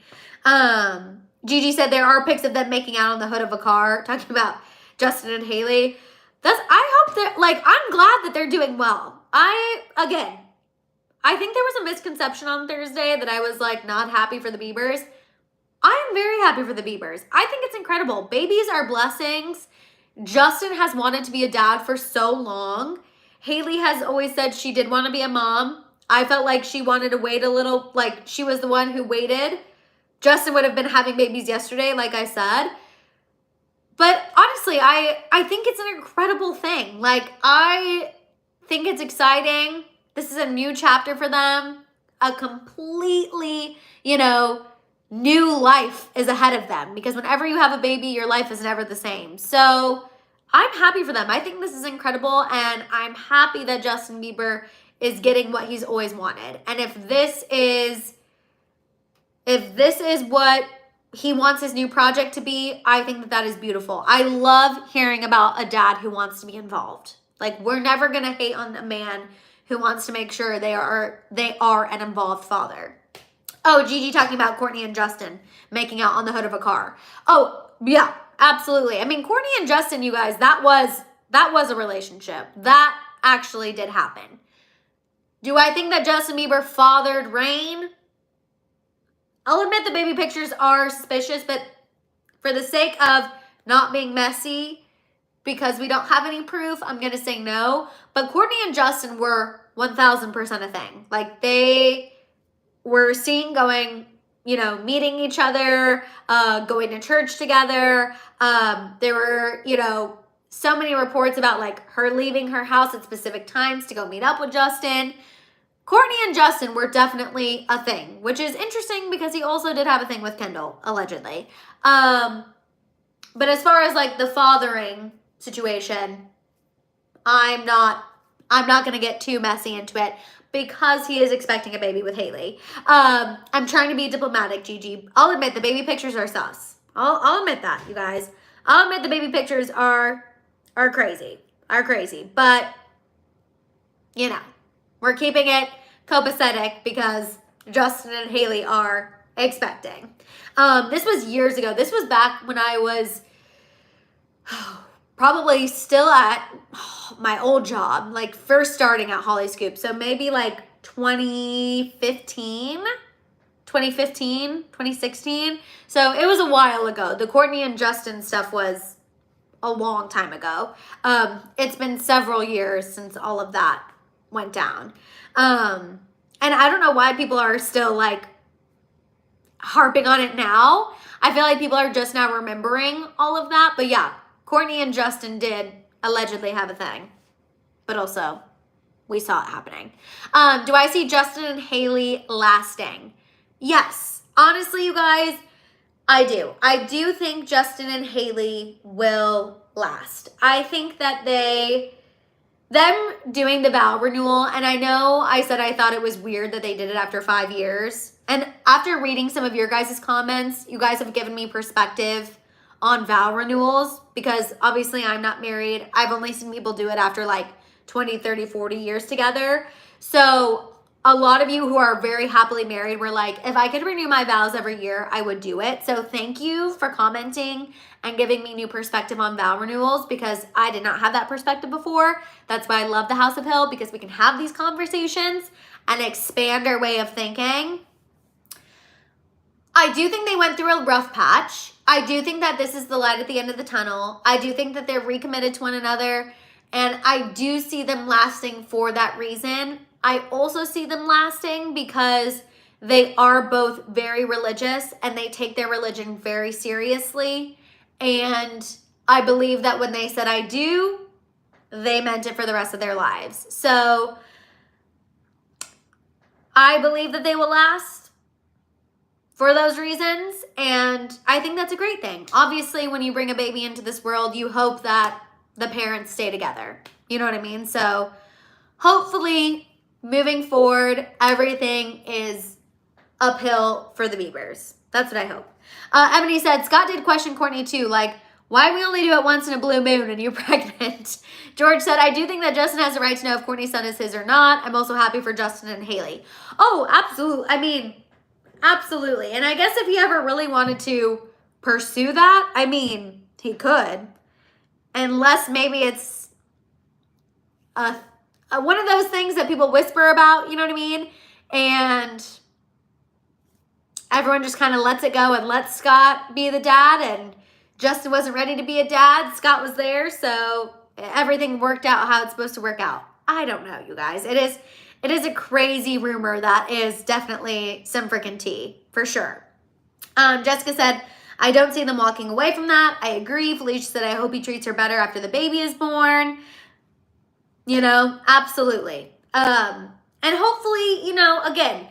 Gigi said there are pics of them making out on the hood of a car, talking about Justin and Hailey. I hope that, I'm glad that they're doing well. I think there was a misconception on Thursday that I was, not happy for the Biebers. I'm very happy for the Biebers. I think it's incredible. Babies are blessings. Justin has wanted to be a dad for so long. Hailey has always said she did want to be a mom. I felt like she wanted to wait a little, like she was the one who waited. Justin would have been having babies yesterday, like I said. But honestly, I think it's an incredible thing. Like, I think it's exciting. This is a new chapter for them. A completely, new life is ahead of them. Because whenever you have a baby, your life is never the same. So I'm happy for them. I think this is incredible. And I'm happy that Justin Bieber is getting what he's always wanted. And if this is what he wants his new project to be, I think that is beautiful. I love hearing about a dad who wants to be involved. Like, we're never going to hate on a man who wants to make sure they are an involved father. Oh, Gigi talking about Kourtney and Justin making out on the hood of a car. Oh, yeah, absolutely. I mean, Kourtney and Justin, you guys, that was a relationship. That actually did happen. Do I think that Justin Bieber fathered Reign? I'll admit the baby pictures are suspicious, but for the sake of not being messy, because we don't have any proof, I'm going to say no. But Kourtney and Justin were 1,000% a thing. Like, they were seen going, meeting each other, going to church together. There were, so many reports about, like, her leaving her house at specific times to go meet up with Justin. Kourtney and Justin were definitely a thing, which is interesting because he also did have a thing with Kendall, allegedly. But as far as, like, the fathering situation, I'm not going to get too messy into it because he is expecting a baby with Hailey. I'm trying to be diplomatic, Gigi. I'll admit the baby pictures are sus. I'll admit that, you guys. I'll admit the baby pictures are crazy. But, we're keeping it copacetic because Justin and Hailey are expecting. This was years ago. This was back when I was probably still at my old job, like first starting at Holly Scoop. So maybe like 2015, 2016. So it was a while ago. The Kourtney and Justin stuff was a long time ago. It's been several years since all of that went down. And I don't know why people are still like harping on it now. I feel like people are just now remembering all of that. But yeah, Kourtney and Justin did allegedly have a thing. But also, we saw it happening. Do I see Justin and Hailey lasting? Yes. Honestly, you guys, I do. I do think Justin and Hailey will last. I think that them doing the vow renewal, and I know I said I thought it was weird that they did it after 5 years. And after reading some of your guys' comments, you guys have given me perspective on vow renewals because obviously I'm not married. I've only seen people do it after like 20, 30, 40 years together. So a lot of you who are very happily married were like, if I could renew my vows every year, I would do it. So thank you for commenting and giving me new perspective on vow renewals because I did not have that perspective before. That's why I love the House of Hill because we can have these conversations and expand our way of thinking. I do think they went through a rough patch. I do think that this is the light at the end of the tunnel. I do think that they're recommitted to one another. And I do see them lasting for that reason. I also see them lasting because they are both very religious and they take their religion very seriously. And I believe that when they said I do, they meant it for the rest of their lives. So I believe that they will last for those reasons. And I think that's a great thing. Obviously, when you bring a baby into this world, you hope that the parents stay together. You know what I mean? So hopefully moving forward, everything is uphill for the Biebers. That's what I hope. Ebony said, Scott did question Kourtney too, like, why we only do it once in a blue moon and you're pregnant? George said, I do think that Justin has the right to know if Kourtney's son is his or not. I'm also happy for Justin and Hailey. Oh, absolutely. I mean, absolutely. And I guess if he ever really wanted to pursue that, I mean, he could. Unless maybe it's one of those things that people whisper about, you know what I mean? And everyone just kind of lets it go and lets Scott be the dad, and Justin wasn't ready to be a dad. Scott was there, so everything worked out how it's supposed to work out. I don't know, you guys. It is a crazy rumor that is definitely some freaking tea, for sure. Jessica said, I don't see them walking away from that. I agree. Felicia said, I hope he treats her better after the baby is born. You know, absolutely. And hopefully, you know, again,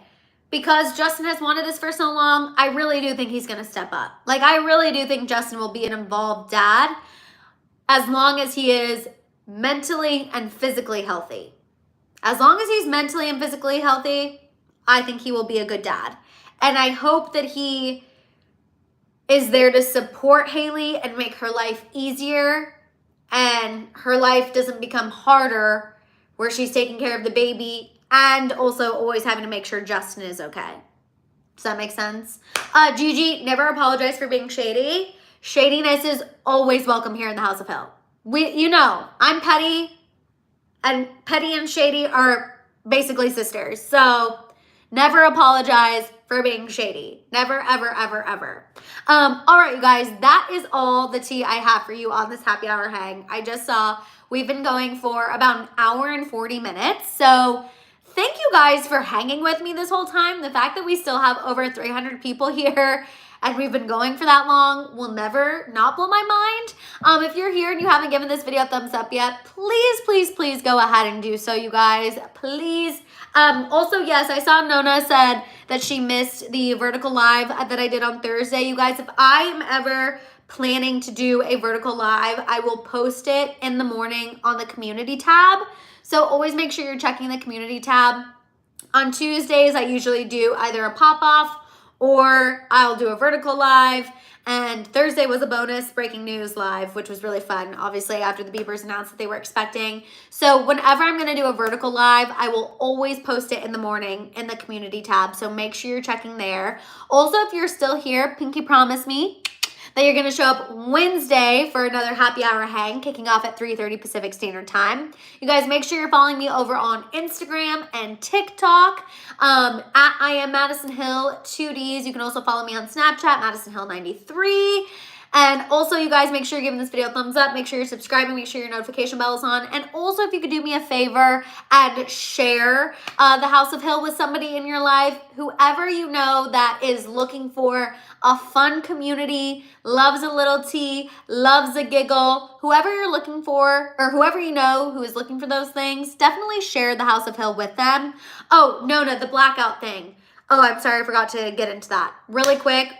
because Justin has wanted this for so long, I really do think he's going to step up. Like, I really do think Justin will be an involved dad as long as he is mentally and physically healthy. As long as he's mentally and physically healthy, I think he will be a good dad. And I hope that he is there to support Hailey and make her life easier, and her life doesn't become harder where she's taking care of the baby and also always having to make sure Justin is okay. Does that make sense? Gigi, never apologize for being shady. Shadiness is always welcome here in the House of Hill. You know, I'm petty, and petty and shady are basically sisters. So never apologize for being shady. Never, ever, ever, ever. All right, you guys, that is all the tea I have for you on this happy hour hang. I just saw we've been going for about an hour and 40 minutes. So thank you guys for hanging with me this whole time. The fact that we still have over 300 people here and we've been going for that long will never not blow my mind. If you're here and you haven't given this video a thumbs up yet, please, please, please go ahead and do so, you guys. Please. Also, yes, I saw Nona said that she missed the vertical live that I did on Thursday. You guys, if I'm ever planning to do a vertical live, I will post it in the morning on the community tab. So always make sure you're checking the community tab. On Tuesdays, I usually do either a pop-off or I'll do a vertical live. And Thursday was a bonus breaking news live, which was really fun, obviously, after the Biebers announced that they were expecting. So whenever I'm going to do a vertical live, I will always post it in the morning in the community tab. So make sure you're checking there. Also, if you're still here, Pinky promised me that you're going to show up Wednesday for another happy hour hang, kicking off at 3:30 Pacific Standard Time. You guys, make sure you're following me over on Instagram and TikTok at I am Madison Hill 2Ds. You can also follow me on Snapchat, Madison Hill 93. And also, you guys, make sure you're giving this video a thumbs up. Make sure you're subscribing. Make sure your notification bell is on. And also, if you could do me a favor and share the House of Hill with somebody in your life, whoever you know that is looking for a fun community, loves a little tea, loves a giggle, whoever you're looking for, or whoever you know who is looking for those things, definitely share the House of Hill with them. Oh, Nona, the blackout thing. Oh, I'm sorry, I forgot to get into that. Really quick,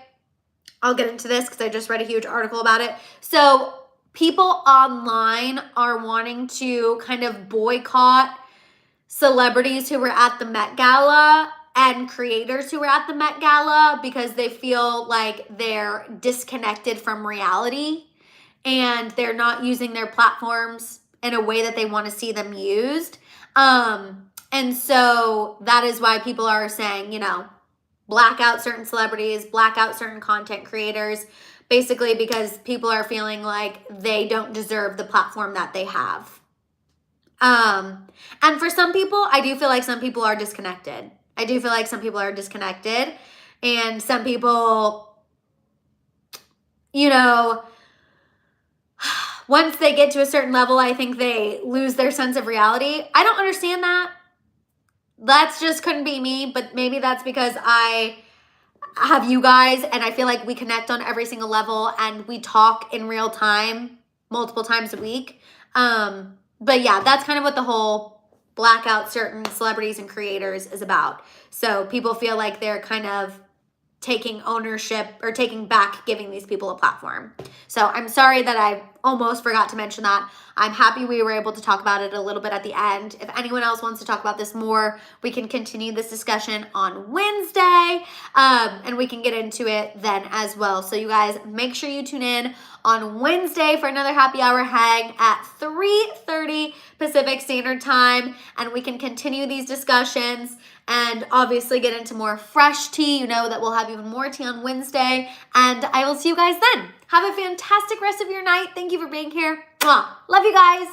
I'll get into this because I just read a huge article about it. So people online are wanting to kind of boycott celebrities who were at the Met Gala and creators who were at the Met Gala because they feel like they're disconnected from reality and they're not using their platforms in a way that they want to see them used. And so that is why people are saying, you know, black out certain celebrities, black out certain content creators, basically because people are feeling like they don't deserve the platform that they have. And for some people, I do feel like some people are disconnected. I do feel like some people are disconnected, and some people, you know, once they get to a certain level, I think they lose their sense of reality. I don't understand that. That's just couldn't be me, but maybe that's because I have you guys and I feel like we connect on every single level and we talk in real time multiple times a week. But yeah, that's kind of what the whole blackout certain celebrities and creators is about. So people feel like they're kind of taking ownership or taking back giving these people a platform. So I'm sorry that I almost forgot to mention that. I'm happy we were able to talk about it a little bit at the end. If anyone else wants to talk about this more, we can continue this discussion on Wednesday, and we can get into it then as well. So you guys, make sure you tune in on Wednesday for another happy hour hang at 3:30 Pacific Standard Time, and we can continue these discussions and obviously get into more fresh tea. You know that we'll have even more tea on Wednesday, and I will see you guys then. Have a fantastic rest of your night. Thank you for being here. Mwah. Love you guys.